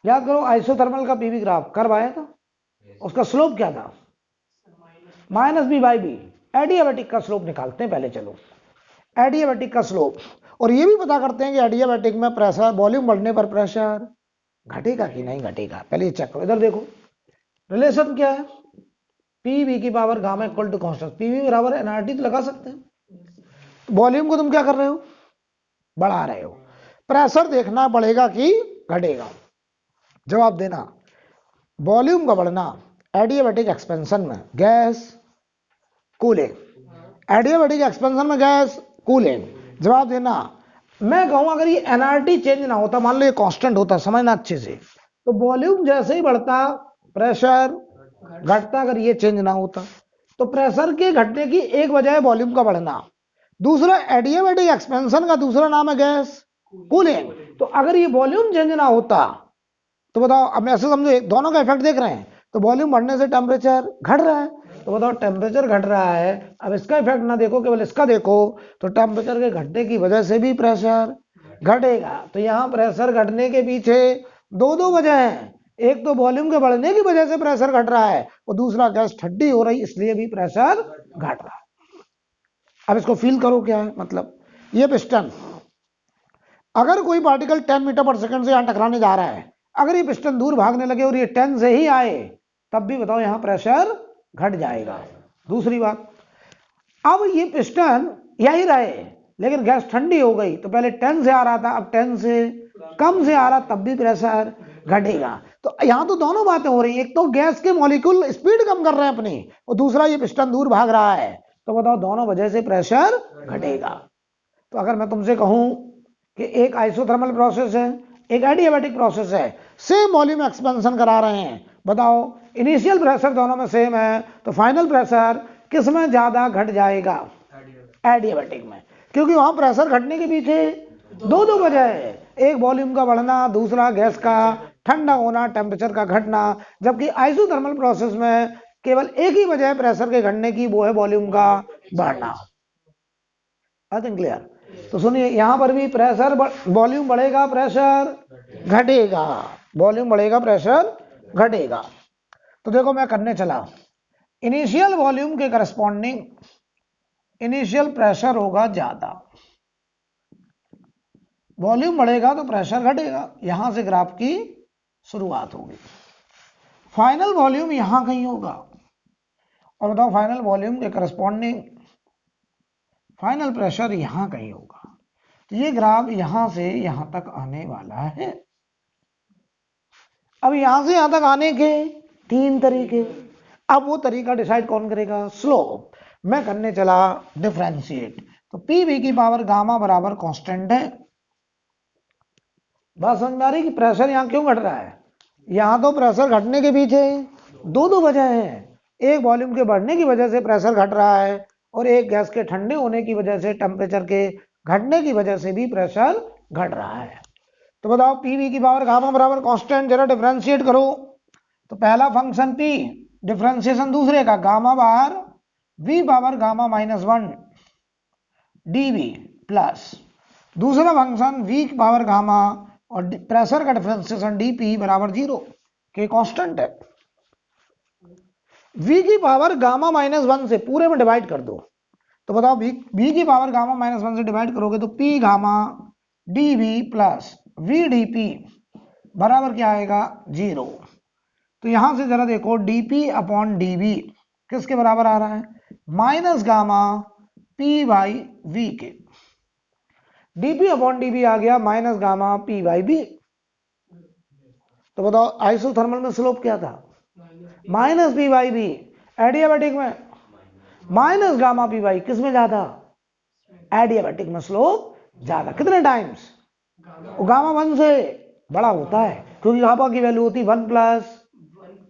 याद करो, आइसोथर्मल का पीवी ग्राफ कर्व आया था, उसका स्लोप क्या था? -b/b। एडियाबैटिक का स्लोप निकालते हैं पहले। चलो, एडियाबैटिक का स्लोप, और ये भी पता करते हैं कि एडियाबैटिक में प्रेशर, वॉल्यूम बढ़ने पर प्रेशर घटेगा कि नहीं घटेगा। पहले ये चेक करो। इधर देखो, रिलेशन क्या है? पीवी की power gamma equal to constant, PV बराबर एनआरटी तो लगा सकते हैं। वॉल्यूम को तुम क्या कर रहे हो? बढ़ा रहे हो। प्रेशर देखना पड़ेगा कि घटेगा। जवाब देना। वॉल्यूम का बढ़ना एडियाबैटिक एक्सपेंशन में गैस कूलिंग, एडियाबैटिक एक्सपेंशन में गैस कूलिंग। जवाब देना। मैं कहूं अगर ये एनआरटी चेंज ना होता, मान लो ये कांस्टेंट होता, समझना अच्छे से, तो वॉल्यूम जैसे ही बढ़ता प्रेशर घटता, अगर ये चेंज ना होता। तो प्रेशर के घटने की एक वजह है वॉल्यूम का बढ़ना, दूसरा एडियाबैटिक एक्सपेंशन का दूसरा नाम है गैस कूलिंग। तो अगर ये वॉल्यूम चेंज ना होता तो बताओ, अब ऐसे समझो दोनों का इफेक्ट देख रहे हैं, तो वॉल्यूम बढ़ने से टेम्परेचर घट रहा है, तो बताओ टेम्परेचर घट रहा है। अब इसका इफेक्ट ना देखो, केवल इसका देखो, तो टेम्परेचर के घटने की वजह से भी प्रेशर घटेगा। तो यहाँ प्रेशर घटने के पीछे दो वजह हैं, एक तो वॉल्यूम के बढ़ने की वजह से प्रेशर घट रहा है, और दूसरा गैस ठंडी हो रही इसलिए भी प्रेशर घट रहा है। अब इसको फील करो क्या है मतलब। ये पिस्टन, अगर कोई पार्टिकल 10 मीटर पर सेकंड से यहां टकराने जा रहा है, अगर ये पिस्टन दूर भागने लगे और ये 10 से ही आए, तब भी बताओ यहां प्रेशर घट जाएगा। दूसरी बात, अब ये पिस्टन यही रहे लेकिन गैस ठंडी हो गई, तो पहले 10 से आ रहा था, अब 10 से कम से आ रहा, तब भी प्रेशर घटेगा। तो यहां तो दोनों बातें हो रही है, एक तो गैस के मॉलिक्यूल स्पीड कम कर रहे हैं अपनी, और दूसरा ये पिस्टन दूर भाग रहा है, तो बताओ दोनों वजह से प्रेशर घटेगा। तो अगर मैं तुमसे कहूं कि एक आइसोथर्मल प्रोसेस है, एक एडियाबैटिक प्रोसेस है, सेम वॉल्यूम एक्सपेंशन करा रहे हैं। बताओ इनिशियल प्रेशर दोनों में सेम है, तो फाइनल प्रेशर किस में ज्यादा घट जाएगा? एडियाबैटिक में, क्योंकि वहां प्रेशर घटने के पीछे दो वजह है, एक वॉल्यूम का बढ़ना, दूसरा गैस का ठंडा होना, टेम्परेचर का घटना। जबकि आइसोथर्मल प्रोसेस में केवल एक ही वजह है प्रेशर के घटने की, वो है वॉल्यूम का बढ़ना। I think clear. तो सुनिए यहां पर भी प्रेशर वॉल्यूम बढ़ेगा, प्रेशर घटेगा, वॉल्यूम बढ़ेगा, प्रेशर घटेगा। तो देखो मैं करने चला, इनिशियल वॉल्यूम के करस्पॉन्डिंग इनिशियल प्रेशर होगा ज्यादा, वॉल्यूम बढ़ेगा तो प्रेशर घटेगा। यहां से ग्राफ की शुरुआत होगी। फाइनल वॉल्यूम यहां कहीं होगा, और बताओ फाइनल वॉल्यूम के करस्पॉन्डिंग फाइनल प्रेशर यहां कहीं होगा। तो ये ग्राफ यहां से यहां तक आने वाला है। अब यहां से यहां तक आने के तीन तरीके। अब वो तरीका डिसाइड कौन करेगा? स्लोप। मैं करने चला डिफरेंशिएट, तो पी वी की पावर गामा बराबर कांस्टेंट है। बात समझ में आ रही कि प्रेशर यहां क्यों घट रहा है? यहां तो प्रेशर घटने के पीछे दो वजह है, एक वॉल्यूम के बढ़ने की वजह से प्रेशर घट रहा है, और एक गैस के ठंडे होने की वजह से, टेम्परेचर के घटने की वजह से भी प्रेशर घट रहा है। तो बताओ पी वी की पावर गामा बराबर कांस्टेंट, जरा डिफरेंशिएट करो। तो पहला फंक्शन पी, डिफरेंशिएशन दूसरे का गामा बार V power gamma -1 DV plus दूसरा फंक्शन वी की पावर गामा और प्रेशर का डिफरेंशिएशन डीपी बराबर 0 के कांस्टेंट है। वी की पावर गामा -1 से पूरे में डिवाइड कर दो। तो बताओ वी की पावर गामा -1 से डिवाइड करोगे तो P gamma DV plus V DP बराबर क्या आएगा? 0। तो यहां से जरा देखो डीपी अपॉन डीवी किसके बराबर आ रहा है? Minus gamma P by V के। डीपी अपॉन डीवी आ गया minus gamma P by B. तो बताओ आइसोथर्मल में स्लोप क्या था? Minus P by B. Adiabatic में माइनस गामा पी बाई, किस में ज्यादा? एडियाबैटिक में स्लोप ज्यादा। कितने टाइम्स? गामा 1 से बड़ा होता है, क्योंकि गामा की वैल्यू होती 1 +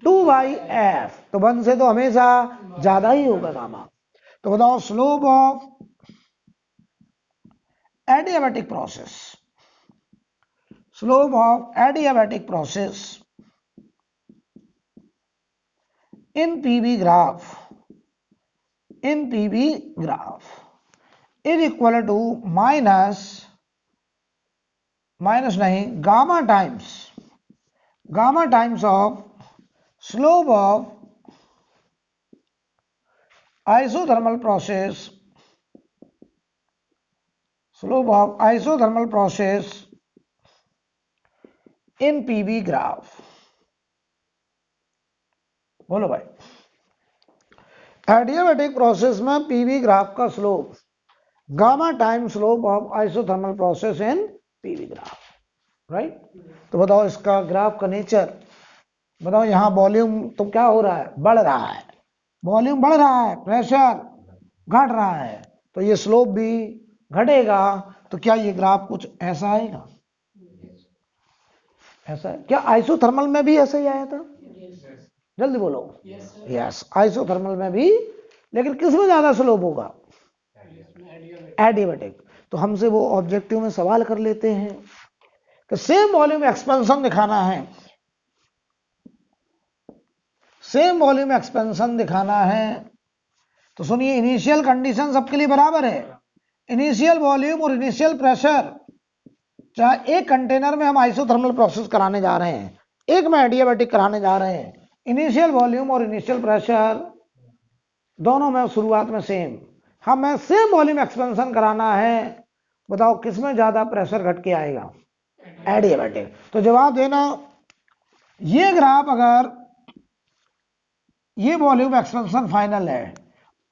2/f, तो 1 से तो हमेशा ज्यादा ही होगा गामा। तो बताओ slope of adiabatic process, slope of adiabatic process in PV graph is equal to minus नहीं gamma times of slope of isothermal process in PV graph। बोलो भाई, एडियाबैटिक प्रोसेस में पीवी ग्राफ का slope gamma time slope of isothermal process in PV graph, right. तो बताओ इसका graph का nature बताओ। यहां वॉल्यूम तो क्या हो रहा है? बढ़ रहा है, वॉल्यूम बढ़ रहा है, प्रेशर घट रहा है, तो ये स्लोप भी घटेगा। तो क्या ये ग्राफ कुछ ऐसा आएगा? ऐसा है क्या? आइसोथर्मल में भी ऐसा ही आया था? जल्दी बोलो। यस, आइसोथर्मल में भी, लेकिन किस में ज्यादा स्लोप होगा? एडियाबैटिक। तो हमसे वो ऑब्जेक्टिव में सवाल कर लेते हैं कि सेम वॉल्यूम एक्सपेंशन दिखाना है, सेम वॉल्यूम एक्सपेंशन दिखाना है। तो सुनिए, इनिशियल कंडीशन सबके लिए बराबर है। इनिशियल वॉल्यूम और इनिशियल प्रेशर, चाहे एक कंटेनर में हम आइसोथर्मल प्रोसेस कराने जा रहे हैं, एक में एडियाबैटिक कराने जा रहे हैं, इनिशियल वॉल्यूम और इनिशियल प्रेशर दोनों में शुरुआत में सेम। हमें सेम वॉल्यूम एक्सपेंशन कराना है, बताओ किस में ज्यादा प्रेशर घट के आएगा? एडियाबैटिक। तो जवाब देना, ये ग्राफ अगर ये वॉल्यूम एक्सपेंशन फाइनल है,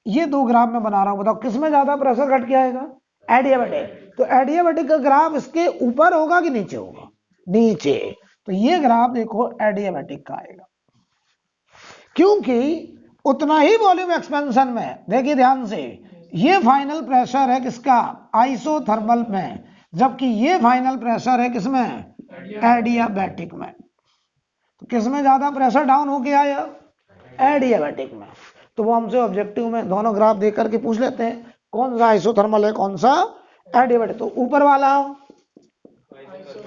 ये दो ग्राफ में बना रहा हूं, बताओ किस में ज्यादा प्रेशर घट के आएगा? एडियाबैटिक। तो एडियाबैटिक का ग्राफ इसके ऊपर होगा कि नीचे होगा? नीचे। तो ये ग्राफ देखो एडियाबैटिक का आएगा, क्योंकि उतना ही वॉल्यूम एक्सपेंशन में, देखिए ध्यान से, ये फाइनल प्रेशर है किसका? आइसोथर्मल में। जबकि ये फाइनल प्रेशर है किसमें, एडियाबैटिक में। तो किसमें ज्यादा प्रेशर डाउन हो गया या एडियाबैटिक में। तो वो हमसे ऑब्जेक्टिव में दोनों ग्राफ देख करके पूछ लेते हैं कौन सा आइसोथर्मल है कौन सा एडियाबैटिक। तो ऊपर वाला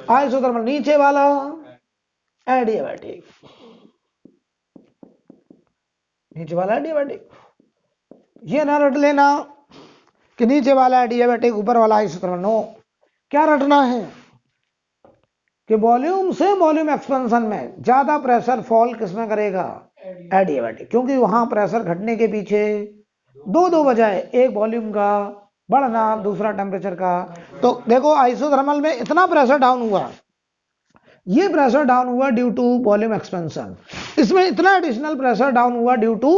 आइसोथर्मल, नीचे वाला एडियाबैटिक, नीचे वाला एडियाबैटिक। ये ना रट लेना कि नीचे वाला एडियाबैटिक ऊपर वाला आइसोथर्मल, नो। क्या रटना है कि वॉल्यूम से वॉल्यूम एक्सपेंशन में ज्यादा प्रेशर फॉल किसमें करेगा, एडियाबैटिक, क्योंकि वहां प्रेशर घटने के पीछे दो वजह है, एक वॉल्यूम का बढ़ना, दूसरा टेम्परेचर का। तो देखो आइसोथर्मल में इतना प्रेशर डाउन हुआ, ये प्रेशर डाउन हुआ ड्यू टू वॉल्यूम एक्सपेंशन, इसमें इतना एडिशनल प्रेशर डाउन हुआ due to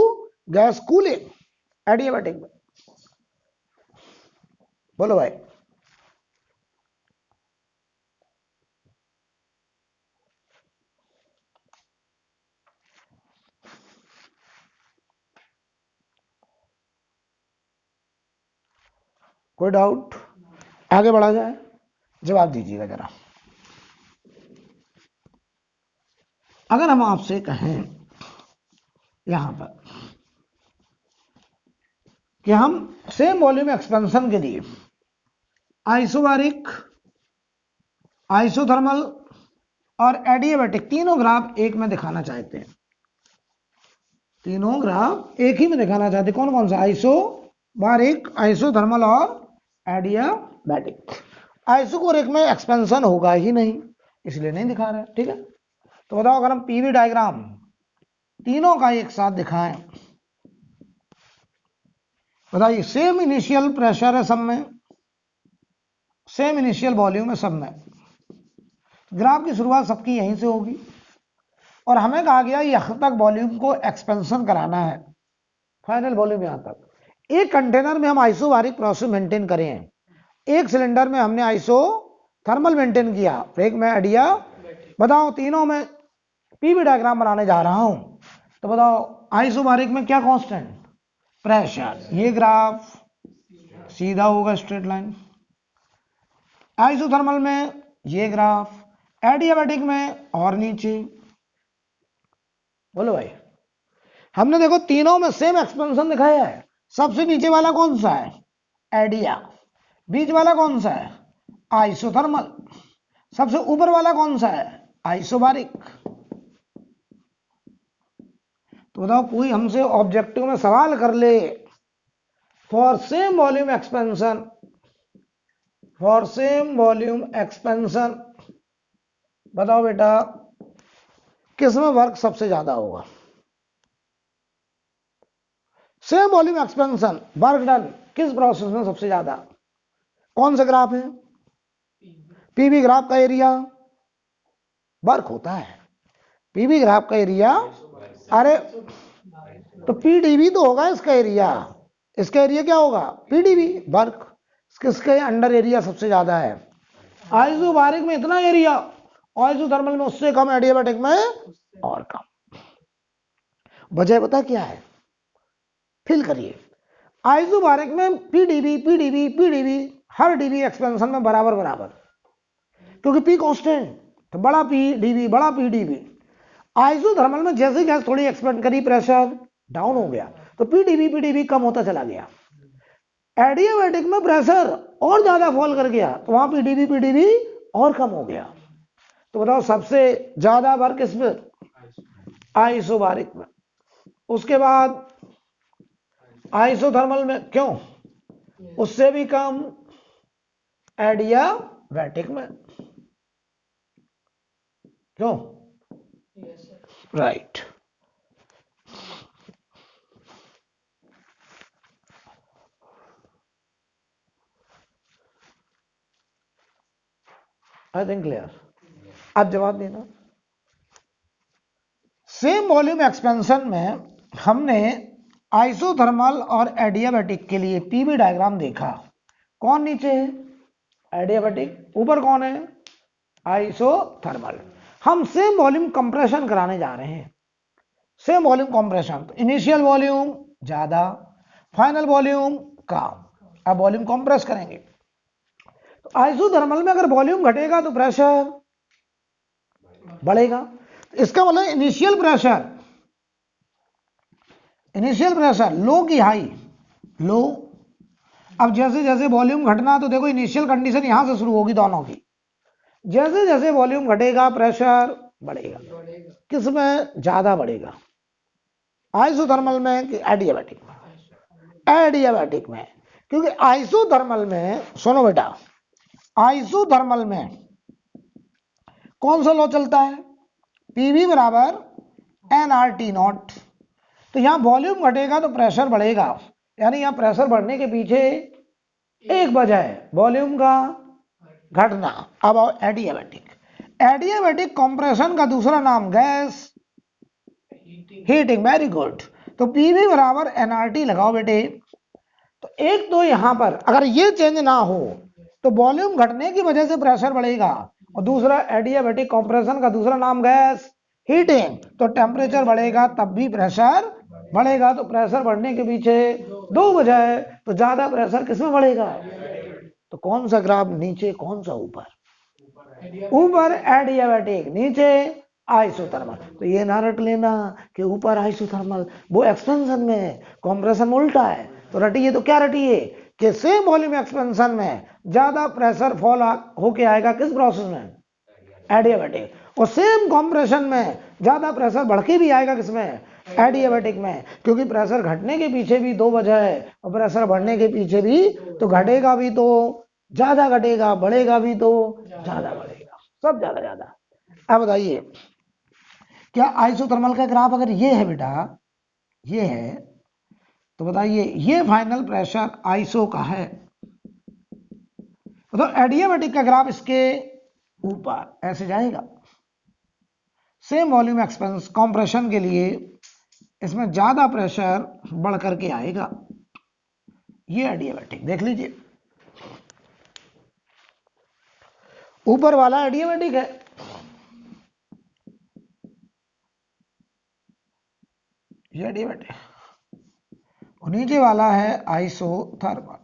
gas cooling, adiabatic में। बोलो भाई। कोई डाउट, आगे बढ़ा जाए, जवाब दीजिएगा जरा। अगर हम आपसे कहें यहां पर कि हम सेम वॉल्यूम एक्सपेंशन के लिए आइसोबारिक, आइसोथर्मल और एडियाबैटिक तीनों ग्राफ एक में दिखाना चाहते हैं, तीनों ग्राफ एक ही में दिखाना चाहते हैं, कौन कौन सा, आइसोबारिक, आइसोथर्मल और एडियाबैटिक। आइसोकोरिक में एक्सपेंशन होगा ही नहीं, इसलिए नहीं दिखा रहे, ठीक है। तो बताओ अगर हम पीवी डायग्राम तीनों का एक साथ दिखाएं, बताइए सेम इनिशियल प्रेशर है सब में, सेम इनिशियल वॉल्यूम है सब में, ग्राफ की शुरुआत सबकी यहीं से होगी और हमें कहा गया यहां तक वॉल्यूम को एक्सपेंशन कराना है, फाइनल वॉल्यूम यहां तक। एक कंटेनर में हम आइसोबारिक प्रोसेस मेंटेन करें, एक सिलेंडर में हमने आइसो थर्मल मेंटेन किया, एक में एडिया। बताओ तीनों में पीवी डायग्राम बनाने जा रहा हूं, तो बताओ आइसोबारिक में क्या कांस्टेंट, प्रेशर, ये ग्राफ सीधा होगा स्ट्रेट लाइन। आइसोथर्मल में ये ग्राफ, एडियाबैटिक में और नीचे। बोलो भाई। हमने देखो तीनों में सेम एक्सपेंशन दिखाया है, सबसे नीचे वाला कौन सा है, एडिया, बीच वाला कौन सा है, आइसोथर्मल, सबसे ऊपर वाला कौन सा है, आइसोबारिक। तो बताओ कोई हमसे ऑब्जेक्टिव में सवाल कर ले, for same volume expansion, for same volume expansion, बताओ बेटा किसमें वर्क सबसे ज्यादा होगा, same volume expansion work done किस प्रोसेस में सबसे ज्यादा, कौन सा ग्राफ है, पीवी ग्राफ का एरिया वर्क होता है, पीवी ग्राफ का एरिया, अरे तो पीडीवी तो होगा इसका एरिया, इसका एरिया क्या होगा, पीडीवी वर्क, किसके अंडर एरिया सबसे ज्यादा है, आइसोबारिक में इतना एरिया, आइसोथर्मल में उससे कम, एडियाबैटिक में और कम। वजह पता क्या है, फिल करिए। आइसोबारिक में पीडीवी पीडीवी पीडीवी हर डीवी एक्सपेंशन में बराबर बराबर, क्योंकि पी कांस्टेंट, तो बड़ा पी डीवी बड़ा पी डीवी। आइसोथर्मल में जैसे गैस थोड़ी एक्सपेंड करी प्रेशर डाउन हो गया, तो पीडीवी कम होता चला गया। एडियाबैटिक में प्रेशर और ज्यादा फॉल कर गया, तो वहां पीडीवी और कम हो गया। तो बताओ सबसे ज्यादा वर्क किसमें, आइसोबारिक में, उसके बाद आइसोथर्मल में, क्यों, उससे भी कम एडियाबैटिक में, क्यों, राइट। I think clear. अब जवाब देना। सेम वॉल्यूम एक्सपेंशन में हमने आइसोथर्मल और एडियाबैटिक के लिए पीवी डायग्राम देखा, कौन नीचे है, एडियाबैटिक, ऊपर कौन है, आइसोथर्मल। हम सेम वॉल्यूम कंप्रेशन कराने जा रहे हैं, सेम वॉल्यूम कंप्रेशन, तो इनिशियल वॉल्यूम ज्यादा, फाइनल वॉल्यूम कम, अब वॉल्यूम कंप्रेस करेंगे। तो आइसोथर्मल में अगर वॉल्यूम घटेगा तो प्रेशर बढ़ेगा। इसका मतलब इनिशियल प्रेशर लो की हाई, लो। अब जैसे जैसे वॉल्यूम घटना, तो देखो इनिशियल कंडीशन यहां से शुरू होगी दोनों की। जैसे जैसे वॉल्यूम घटेगा प्रेशर बढ़ेगा। किसमें ज्यादा बढ़ेगा, आइसोथर्मल में कि एडियाबैटिक में? एडियाबैटिक में। क्योंकि आइसोथर्मल में, सुनो बेटा, आइसोथर्मल में कौन सा लॉ चलता है, पीवी बराबर एनआरटी नॉट। तो यहां वॉल्यूम घटेगा तो प्रेशर बढ़ेगा, यानी यहां प्रेशर बढ़ने के पीछे एक वजह है वॉल्यूम का घटना। अब आओ एडियाबैटिक कंप्रेशन का दूसरा नाम गैस हीटिंग। Very good. तो पीवी बराबर एनआरटी लगाओ बेटे। तो एक तो यहां पर अगर ये चेंज ना हो तो वॉल्यूम घटने की वजह से प्रेशर बढ़ेगा, और दूसरा एडियाबैटिक कंप्रेशन का दूसरा नाम गैस हीटिंग। तो टेम्परेचर बढ़ेगा तब भी प्रेशर बढ़ेगा। तो प्रेशर बढ़ने के पीछे दो वजह है। तो ज्यादा प्रेशर किसमें बढ़ेगा, तो कौन सा ग्राफ नीचे कौन सा ऊपर, ऊपर एडियाबैटिक, नीचे आइसोथर्मल। तो ये ना रट लेना कि ऊपर आइसोथर्मल, वो एक्सपेंशन में है, कंप्रेशन में उल्टा है। तो रटिए, तो क्या रटिए कि सेम वॉल्यूम एक्सपेंशन में ज्यादा प्रेशर फॉल होके आएगा किस प्रोसेस में, एडियाबैटिक। और सेम कंप्रेशन में ज्यादा प्रेशर बढ़ के भी आएगा किसमें, एडियाबैटिक में। क्योंकि प्रेशर घटने के पीछे भी दो वजह है, और प्रेशर बढ़ने के पीछे भी, तो घटेगा भी तो ज्यादा घटेगा, बढ़ेगा भी तो ज्यादा बढ़ेगा, सब ज्यादा ज्यादा। अब बताइए, क्या आइसोथर्मल का ग्राफ अगर ये है बेटा, ये है, तो बताइए ये फाइनल प्रेशर आइसो का है, तो एडियाबैटिक का ग्राफ इसके ऊपर ऐसे जाएगा। सेम वॉल्यूम एक्सपेंस कंप्रेशन के लिए इसमें ज्यादा प्रेशर बढ़ करके आएगा। ये एडियाबैटिक देख लीजिए, ऊपर वाला एडियाबैटिक है, ये एडियाबैटिक, और नीचे वाला है आइसोथर्मल।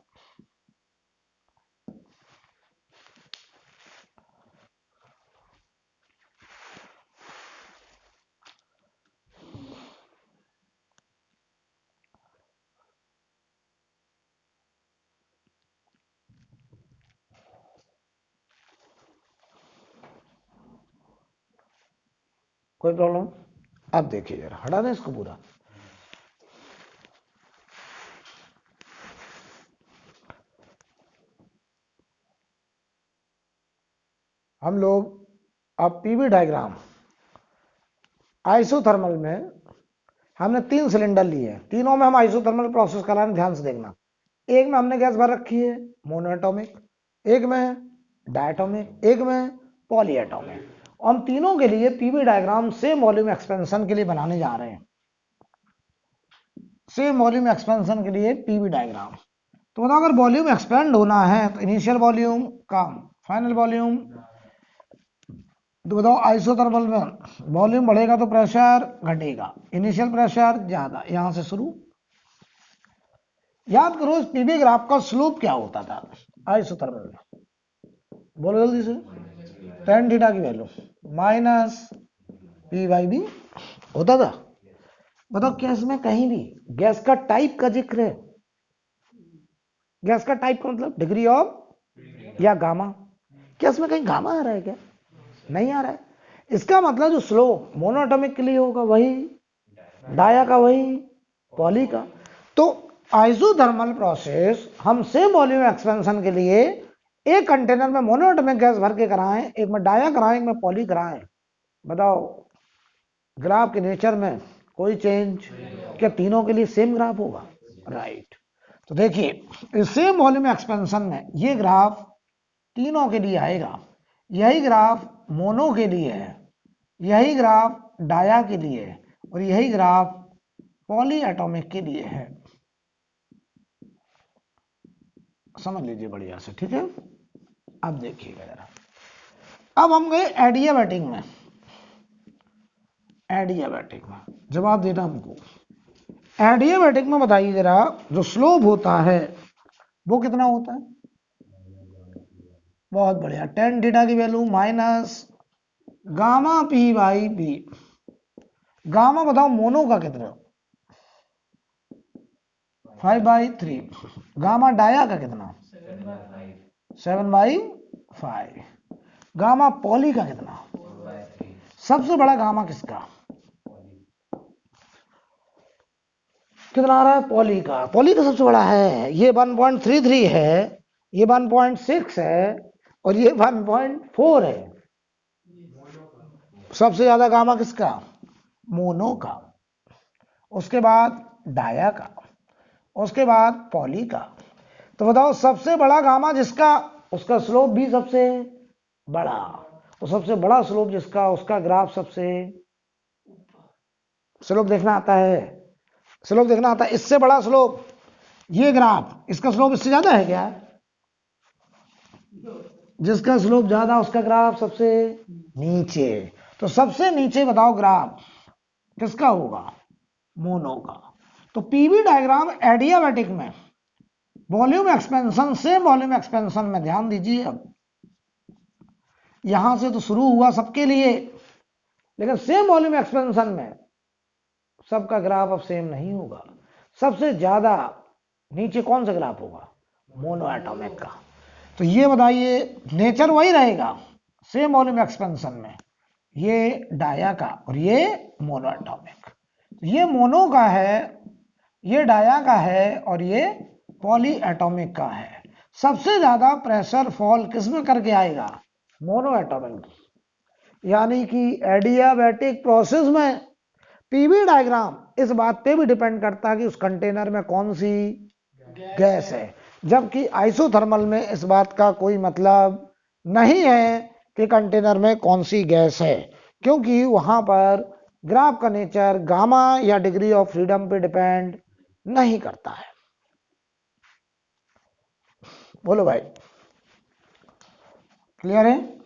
कोई प्रॉब्लम? अब देखिए जरा, हटा दें इसको पूरा। हम लोग अब पीवी डायग्राम आइसोथर्मल में हमने 3 सिलेंडर लिए हैं, तीनों में हम आइसोथर्मल प्रोसेस करा रहे हैं, ध्यान से देखना। एक में हमने गैस भर रखी है मोनोएटॉमिक, एक में डायटोमिक, एक में पॉलीएटॉमिक। हम तीनों के लिए PV diagram same volume expansion के लिए बनाने जा रहे हैं, सेम वॉल्यूम एक्सपेंशन के लिए पीवी डायग्राम। तो बताओ अगर वॉल्यूम एक्सपेंड होना है तो इनिशियल वॉल्यूम कम, फाइनल वॉल्यूम, तो बताओ आइसोथर्मल में वॉल्यूम बढ़ेगा तो प्रेशर घटेगा, इनिशियल प्रेशर ज्यादा, यहां से शुरू। याद करो इस पीवी ग्राफ का स्लोप क्या होता था आइसोथर्मल में, बोलो जल्दी से, tan थीटा की value minus P by B होता था। बताओ क्या इसमें कहीं भी गैस का टाइप का जिक्र है, गैस का टाइप का मतलब डिग्री ऑफ या गामा, क्या इसमें कहीं गामा आ रहा है क्या, नहीं आ रहा है। इसका मतलब जो स्लोप मोनोएटॉमिक के लिए होगा वही, डाया का वही, पॉली का। तो आइसोथर्मल प्रोसेस हम सेम वॉल्यूम एक्सपेंशन के लिए एक कंटेनर में मोनोएटॉमिक गैस भर के कराएं, एक में डाया कराएं, एक में पॉली कराएं। बताओ ग्राफ के नेचर में कोई चेंज, क्या तीनों के लिए सेम ग्राफ होगा, राइट। तो देखिए सेम वॉल्यूम एक्सपेंशन में ये ग्राफ तीनों के लिए आएगा, यही ग्राफ मोनो के लिए है, यही ग्राफ डाया के लिए है, और यही ग्राफ पॉली एटॉमिक के लिए है। समझ लीजिए बढ़िया से, ठीक है। अब देखिएगा जरा, अब हम गए एडियाबैटिक में। एडियाबैटिक में जवाब देना हमको, एडियाबैटिक में बताइए जरा, जो स्लोप होता है वो कितना होता है, बहुत बढ़िया। टेन थीटा की value minus gamma P by B. Gamma बताओ मोनो का कितना? 5/3। गामा डाया का कितना? 7/5। गामा पॉली का कितना? 4/3। सबसे बड़ा गामा किसका? कितना आ रहा है? पॉली का। पॉली का सबसे बड़ा है, ये 1.33 है, ये 1.6 है और ये 1.4 है। सबसे ज्यादा गामा किसका? मोनो का। उसके बाद डाया का, उसके बाद पॉली का। तो बताओ सबसे बड़ा गामा जिसका, उसका स्लोप भी सबसे बड़ा, और सबसे बड़ा स्लोप जिसका, उसका ग्राफ सबसे। स्लोप देखना आता है, स्लोप देखना आता है। इससे बड़ा स्लोप, ये ग्राफ, इसका स्लोप इससे ज्यादा है क्या? जिसका स्लोप ज्यादा उसका ग्राफ सबसे नीचे। तो सबसे नीचे बताओ ग्राफ किसका होगा? मोनो का। तो पीवी डायग्राम एडियाबैटिक में वॉल्यूम एक्सपेंशन से वॉल्यूम एक्सपेंशन में, ध्यान दीजिए, अब यहां से तो शुरू हुआ सबके लिए, लेकिन सेम वॉल्यूम एक्सपेंशन में सबका ग्राफ अब सेम नहीं होगा। सबसे ज्यादा नीचे कौन सा ग्राफ होगा? मोनो एटॉमिक का। तो ये बताइए, नेचर वही रहेगा सेम वॉल्यूम एक्सपेंशन में, ये डाया का और ये मोनो एटॉमिक। ये मोनो का है, ये डाया का है और ये पॉली एटॉमिक का है। सबसे ज्यादा प्रेशर फॉल किसमें करके आएगा? Mono atomic. यानी कि एडियाबैटिक प्रोसेस में पीवी डायग्राम इस बात पे भी डिपेंड करता है कि उस कंटेनर में कौन सी गैस है, जबकि आइसोथर्मल में इस बात का कोई मतलब नहीं है कि कंटेनर में कौन सी गैस है, क्योंकि वहां पर ग्राफ का नेचर गामा या डिग्री ऑफ फ्रीडम पे डिपेंड नहीं करता है। बोलो भाई, क्लियर है?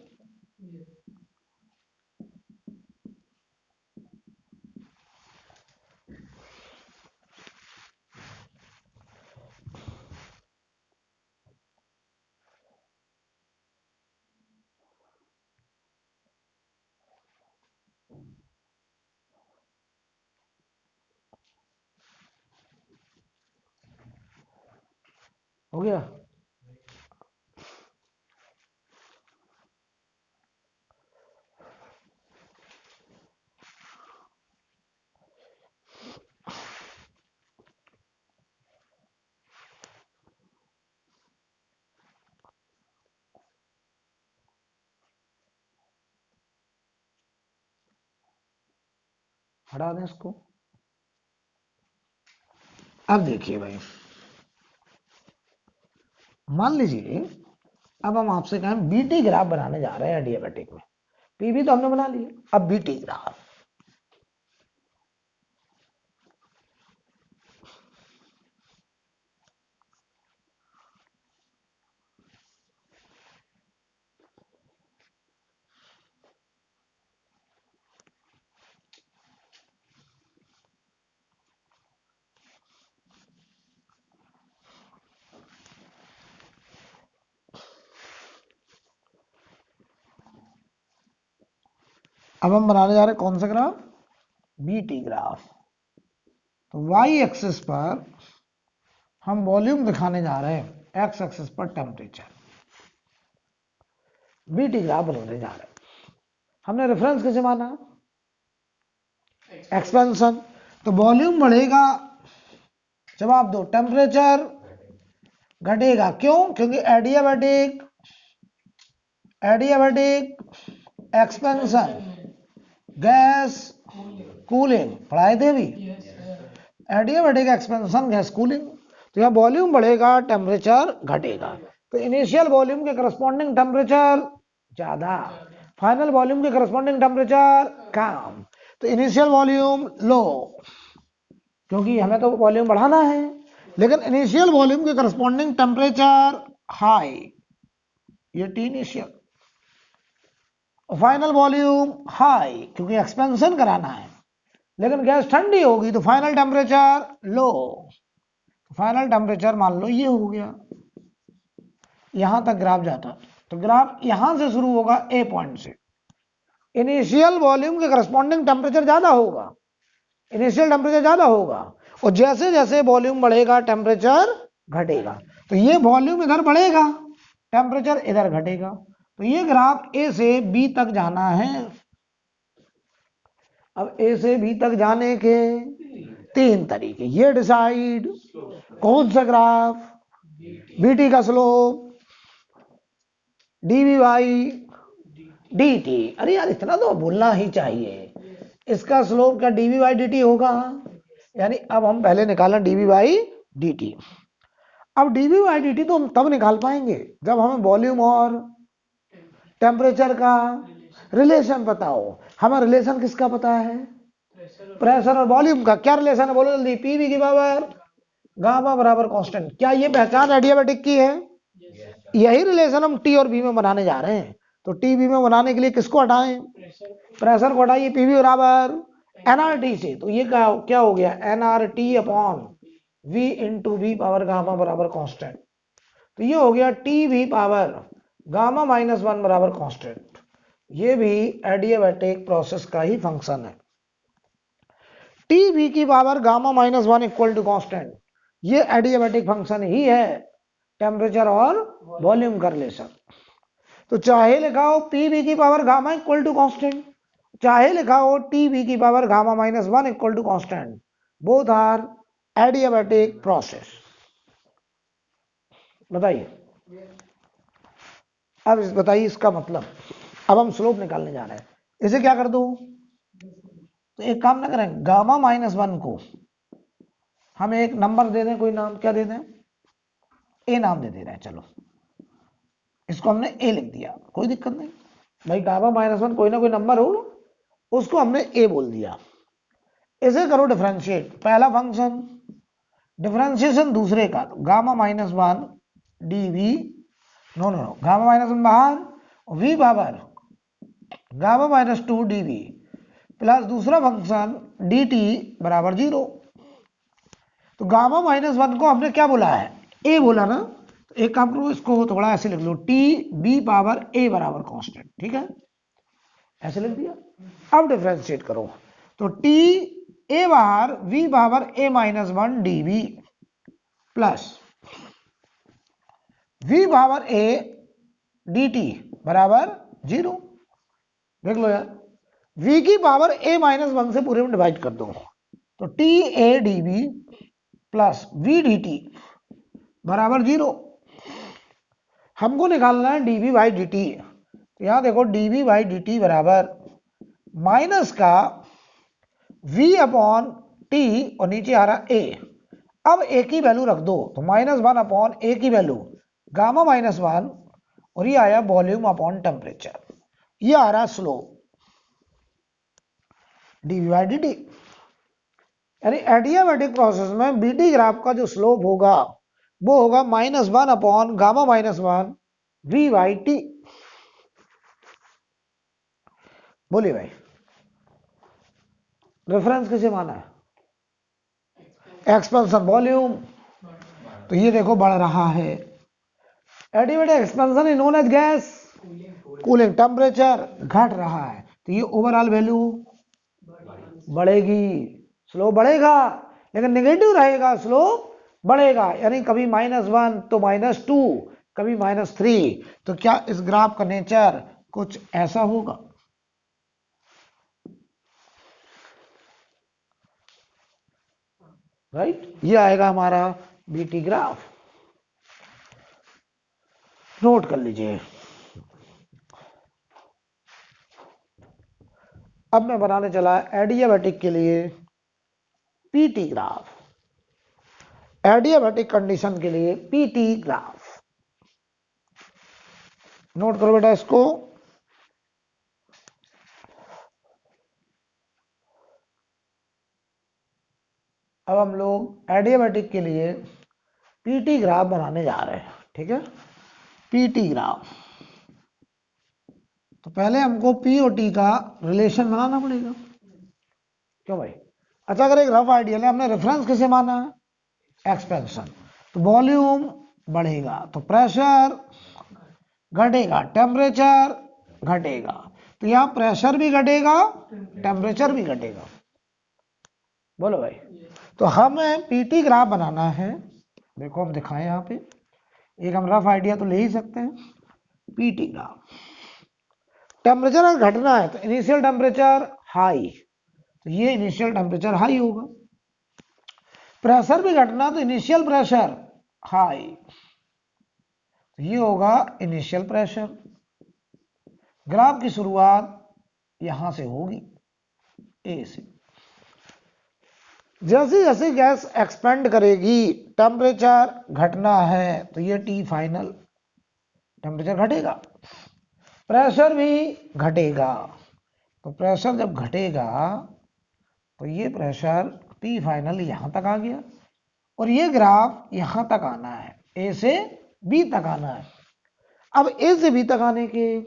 हो गया? हटा दें इसको। अब देखिए भाई, मान लीजिए अब हम आपसे कहें बीटी ग्राफ बनाने जा रहे हैं एडियाबैटिक में। पीवी तो हमने बना लिया, अब बीटी ग्राफ। अब हम बनाने जा रहे हैं कौन सा ग्राफ? BT graph. तो वाई एक्सिस पर हम वॉल्यूम दिखाने जा रहे हैं, एक्स एक्सिस पर टेम्परेचर। बीटी ग्राफ बनाने जा रहे हैं। हमने रेफरेंस कैसे माना? एक्सपेंशन। तो वॉल्यूम बढ़ेगा, जवाब दो, टेम्परेचर घटेगा। क्यों? क्योंकि एडियाबैटिक एक्सपेंशन, गैस कूलिंग, पढ़ाए थे अभी। Adiabatic expansion, gas cooling. तो यहाँ वॉल्यूम बढ़ेगा, टेम्परेचर घटेगा। तो इनिशियल वॉल्यूम के करस्पॉन्डिंग टेम्परेचर ज्यादा, फाइनल वॉल्यूम के करस्पॉन्डिंग टेम्परेचर कम। तो इनिशियल वॉल्यूम लो, क्योंकि हमें तो वॉल्यूम बढ़ाना है, लेकिन इनिशियल वॉल्यूम के करस्पॉन्डिंग टेम्परेचर हाई, ये T initial. Final volume high, क्योंकि एक्सपेंशन कराना है, लेकिन गैस ठंडी होगी तो final temperature low. Final temperature मान लो ये हो गया। यहां तक ग्राफ जाता। तो ग्राफ यहां से शुरू होगा ए पॉइंट से, इनिशियल वॉल्यूम के करस्पॉन्डिंग टेम्परेचर ज्यादा होगा, इनिशियल टेम्परेचर ज्यादा होगा, और जैसे जैसे वॉल्यूम बढ़ेगा टेम्परेचर घटेगा। तो ये वॉल्यूम इधर बढ़ेगा, टेम्परेचर इधर घटेगा। तो ये ग्राफ ए से बी तक जाना है। अब ए से बी तक जाने के 3 तरीके, ये डिसाइड कौन सा ग्राफ, बीटी का स्लोप डीवी बाई डी। अरे यार इतना तो बोलना ही चाहिए, इसका स्लोप क्या डीवी बाई डी होगा, यानी अब हम पहले निकालें डीवी बाई डी। अब डीवी बाई डी तो हम तब निकाल पाएंगे जब हमें वॉल्यूम और टेम्परेचर का रिलेशन पता हो। हमें रिलेशन किसका पता है, प्रेशर और वॉल्यूम का। क्या रिलेशन है बोलो जल्दी, पीवी की पावर गामा बराबर कांस्टेंट। क्या ये पहचान एडियाबैटिक की है? यही रिलेशन हम टी और बी में बनाने जा रहे हैं। तो टी बी में बनाने के लिए किसको हटाएं, प्रेशर को हटाइए, पीवी बराबर एनआरटी से। तो ये क्या हो गया, NRT upon V into V power gamma बराबर कांस्टेंट। तो ये हो गया टी वी पावर गामा -1 बराबर कांस्टेंट। ये भी एडियाबैटिक प्रोसेस का ही फंक्शन है। टी वी की power gamma -1 equal to constant, ये एडियाबैटिक फंक्शन ही है टेम्परेचर और वॉल्यूम का रिलेशन। तो चाहे लिखा हो पी वी की power gamma equal to constant, चाहे लिखा हो टी वी की power gamma -1 equal to constant, both are adiabatic process. बताइए, अब बताइए इसका मतलब। अब हम स्लोप निकालने जा रहे हैं, इसे क्या कर दो, तो एक काम ना करें, गामा -1 को हम एक नंबर दे दें, कोई नाम क्या दे दें, ए नाम दे रहे हैं। चलो इसको हमने ए लिख दिया, कोई दिक्कत नहीं भाई, गामा -1 कोई ना कोई नंबर हो, उसको हमने ए बोल दिया। इसे करो डिफरेंशिएट, पहला फंक्शन डिफरेंशिएशन दूसरे का, तो गामा -1 डीवी, नो गामा -1 बाहर, V power gamma -2 DV plus दूसरा फंक्शन dt बराबर 0। तो गामा -1 को हमने क्या बोला है, ए बोला ना। तो एक काम करो, इसको थोड़ा ऐसे लिख लो, टी बी पावर ए बराबर कांस्टेंट, ठीक है, ऐसे लिख दिया। अब डिफरेंशिएट करो, तो टी ए बाहर V power A -1 DV plus we power A dt बराबर 0। देख लो यार, v की पावर a -1 से पूरे में डिवाइड कर दो, तो T A D B plus V D T बराबर 0। हमको निकालना है dv बाई डी टी। तो यहां देखो dv बाई डी टी बराबर माइनस का v अपॉन टी और नीचे आ रहा a। अब a की वैल्यू रख दो, तो -1 अपॉन a की वैल्यू गामा -1, और ये आया वॉल्यूम अपॉन टेम्परेचर, ये आ रहा slope dv by D T. यानी एडियाबैटिक प्रोसेस में बीटी ग्राफ का जो स्लोप होगा वो होगा -1 upon gamma -1 V by T. बोलिए भाई, रेफरेंस किसे माना है, एक्सपेंशन वॉल्यूम। तो ये देखो बढ़ रहा है, adiabatic expansion is known as gas cooling, temperature घट रहा है, तो ये ओवरऑल वैल्यू बढ़ेगी, स्लोप बढ़ेगा, लेकिन नेगेटिव रहेगा, स्लोप बढ़ेगा। यानी कभी -1 तो -2, कभी -3। तो क्या इस ग्राफ का नेचर कुछ ऐसा होगा, राइट। ये आएगा हमारा बीटी ग्राफ, नोट कर लीजिए। अब मैं बनाने चला एडियाबैटिक के लिए पीटी ग्राफ, एडियाबैटिक कंडीशन के लिए पीटी ग्राफ। नोट करो बेटा इसको। अब हम लोग एडियाबैटिक के लिए पीटी ग्राफ बनाने जा रहे हैं, ठीक है, पीटी ग्राफ। तो पहले हमको पी और टी का रिलेशन बनाना पड़ेगा, क्यों भाई। अच्छा, अगर एक रफ आइडिया है, हमने रेफरेंस किसे माना है, एक्सपेंशन। तो वॉल्यूम बढ़ेगा तो प्रेशर घटेगा, टेम्परेचर घटेगा, तो यहाँ प्रेशर भी घटेगा, टेम्परेचर भी घटेगा। बोलो भाई। तो हमें पीटी ग्राफ बनाना है। देखो हम दिखाएं यहाँ पे, एक हम रफ आइडिया तो ले ही सकते हैं। पीटी ग्राफ, टेम्परेचर अगर घटना है तो इनिशियल टेम्परेचर हाई, तो ये इनिशियल टेम्परेचर हाई होगा। प्रेशर भी घटना तो इनिशियल प्रेशर हाई, तो ये होगा इनिशियल प्रेशर। ग्राफ की शुरुआत यहां से होगी, ए से। जैसे जैसे गैस एक्सपेंड करेगी, टेम्परेचर घटना है तो ये टी फाइनल, टेम्परेचर घटेगा, प्रेशर भी घटेगा। तो प्रेशर जब घटेगा तो ये प्रेशर टी फाइनल यहां तक आ गया, और ये ग्राफ यहां तक आना है, ए से बी तक आना है। अब ए से बी तक आने के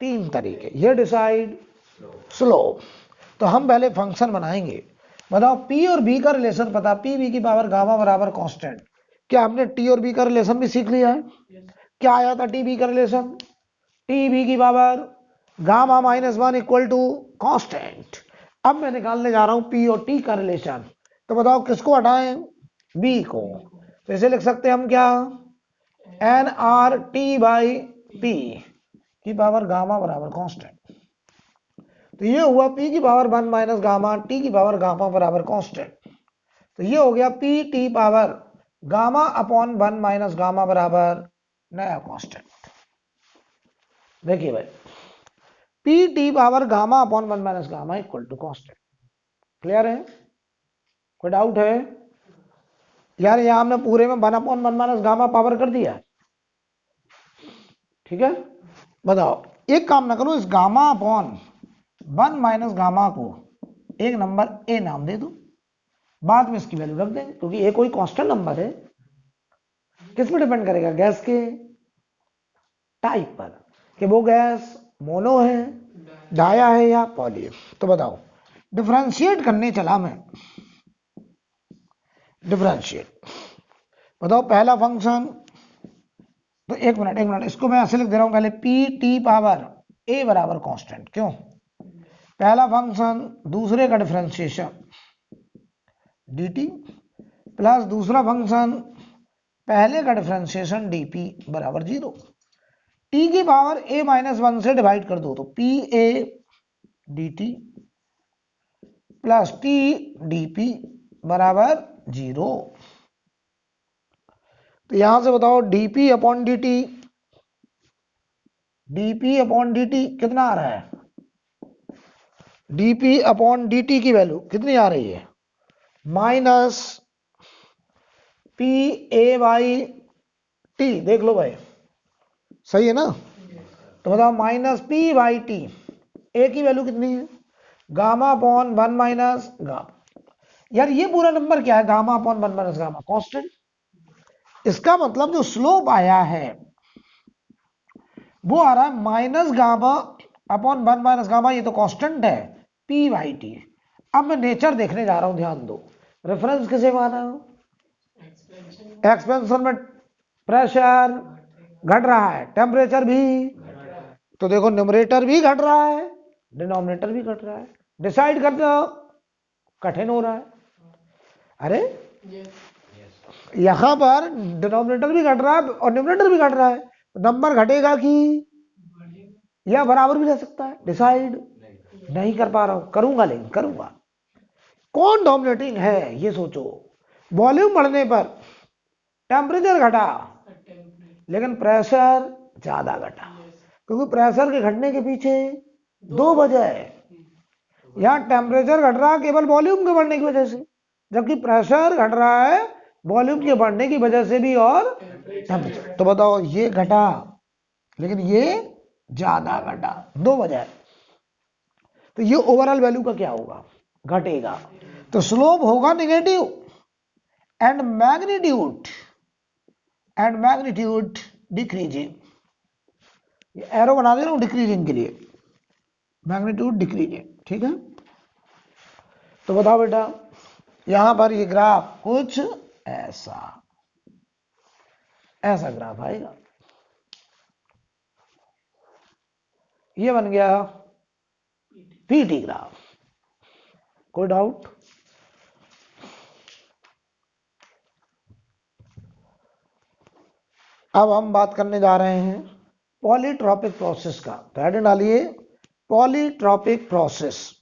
3 तरीके, ये डिसाइड स्लोप। तो हम पहले फंक्शन बनाएंगे। बताओ, पी और बी का रिलेशन पता, पी बी की पावर गामा बराबर कांस्टेंट। क्या हमने टी और बी का रिलेशन भी सीख लिया है? क्या आया था टी बी का रिलेशन? टी बी की power gamma -1 equal to constant. अब मैं निकालने जा रहा हूं पी और टी का रिलेशन। तो बताओ किसको हटाएं? बी को। तो इसे लिख सकते हैं हम क्या, N R T by P की पावर गामा बराबर कांस्टेंट। तो ये हुआ पी की पावर 1 माइनस गामा, टी की पावर गामा बराबर कांस्टेंट। तो ये हो गया P T power gamma upon 1 minus gamma बराबर नया कांस्टेंट। देखिए भाई, P T power gamma upon 1 minus gamma equal to constant. Clear है? कोई डाउट है यार? यहां हमने पूरे में 1 अपॉन 1 माइनस गामा पावर कर दिया, ठीक है। बताओ, एक काम ना करो, इस गामा अपॉन 1 माइनस गामा को एक नंबर ए नाम दे दो, बाद में इसकी वैल्यू रख देंगे, क्योंकि ए कोई कांस्टेंट नंबर है। किस पर डिपेंड करेगा? गैस के टाइप पर, कि वो गैस मोनो है, डाया है या पॉली है। तो बताओ, डिफरेंशिएट करने चला मैं, डिफरेंशिएट। बताओ पहला फंक्शन, तो एक मिनट इसको मैं ऐसे लिख दे रहा हूं पहले, पी टी पावर ए बराबर कांस्टेंट। क्यों? पहला फंक्शन दूसरे का डिफरेंशिएशन dt प्लस दूसरा फंक्शन पहले का डिफरेंशिएशन dp बराबर 0। t की पावर a -1 से डिवाइड कर दो, तो P A dt plus T dp बराबर 0। तो यहां से बताओ dp upon dt, dp upon dt कितना आ रहा है? dp अपॉन dt की वैल्यू कितनी आ रही है? Minus P A by T. देख लो भाई, सही है ना? तो बताओ माइनस पी बाई टी, ए की वैल्यू कितनी है? Gamma upon 1 minus gamma. यार ये पूरा नंबर क्या है? Gamma upon 1 minus gamma, constant. इसका मतलब जो स्लोप आया है वो आ रहा है minus gamma upon 1 minus gamma, ये तो कांस्टेंट है, पी बाई टी। अब मैं नेचर देखने जा रहा हूं, ध्यान दो। रेफरेंस किसे माना? एक्सपेंशन में प्रेशर घट रहा है, टेम्परेचर भी, तो देखो न्यूमरेटर भी घट रहा है, डिनोमिनेटर भी घट रहा है। डिसाइड करना कठिन हो रहा है। अरे यहां पर डिनोमिनेटर भी घट रहा है और न्यूमरेटर भी घट रहा है, तो नंबर घटेगा कि या बराबर भी रह सकता है। डिसाइड नहीं कर पा रहा हूं, करूंगा, लेकिन करूंगा। कौन डोमिनेटिंग है ये सोचो। वॉल्यूम बढ़ने पर टेम्परेचर घटा लेकिन प्रेशर ज्यादा घटा, क्योंकि प्रेशर के घटने के पीछे 2 वजह है। यहां टेम्परेचर घट रहा है केवल वॉल्यूम के बढ़ने की वजह से, जबकि प्रेशर घट रहा है वॉल्यूम के बढ़ने की वजह से भी और टेम्परेचर। तो बताओ, ये घटा लेकिन ये ज्यादा घटा, 2 वजह है। तो ये ओवरऑल वैल्यू का क्या होगा? घटेगा। तो स्लोप होगा negative and magnitude decreasing. Arrow बना दे रहा हूं डिक्रीजिंग के लिए, मैग्नीट्यूड डिक्रीजिंग, ठीक है। तो बताओ बेटा, यहां पर ये ग्राफ कुछ ऐसा ग्राफ आएगा। ये बन गया पीटी ग्राफ। कोई डाउट? अब हम बात करने जा रहे हैं पॉलीट्रॉपिक प्रोसेस का। तो हेडिंग डालिए पॉलीट्रॉपिक प्रोसेस।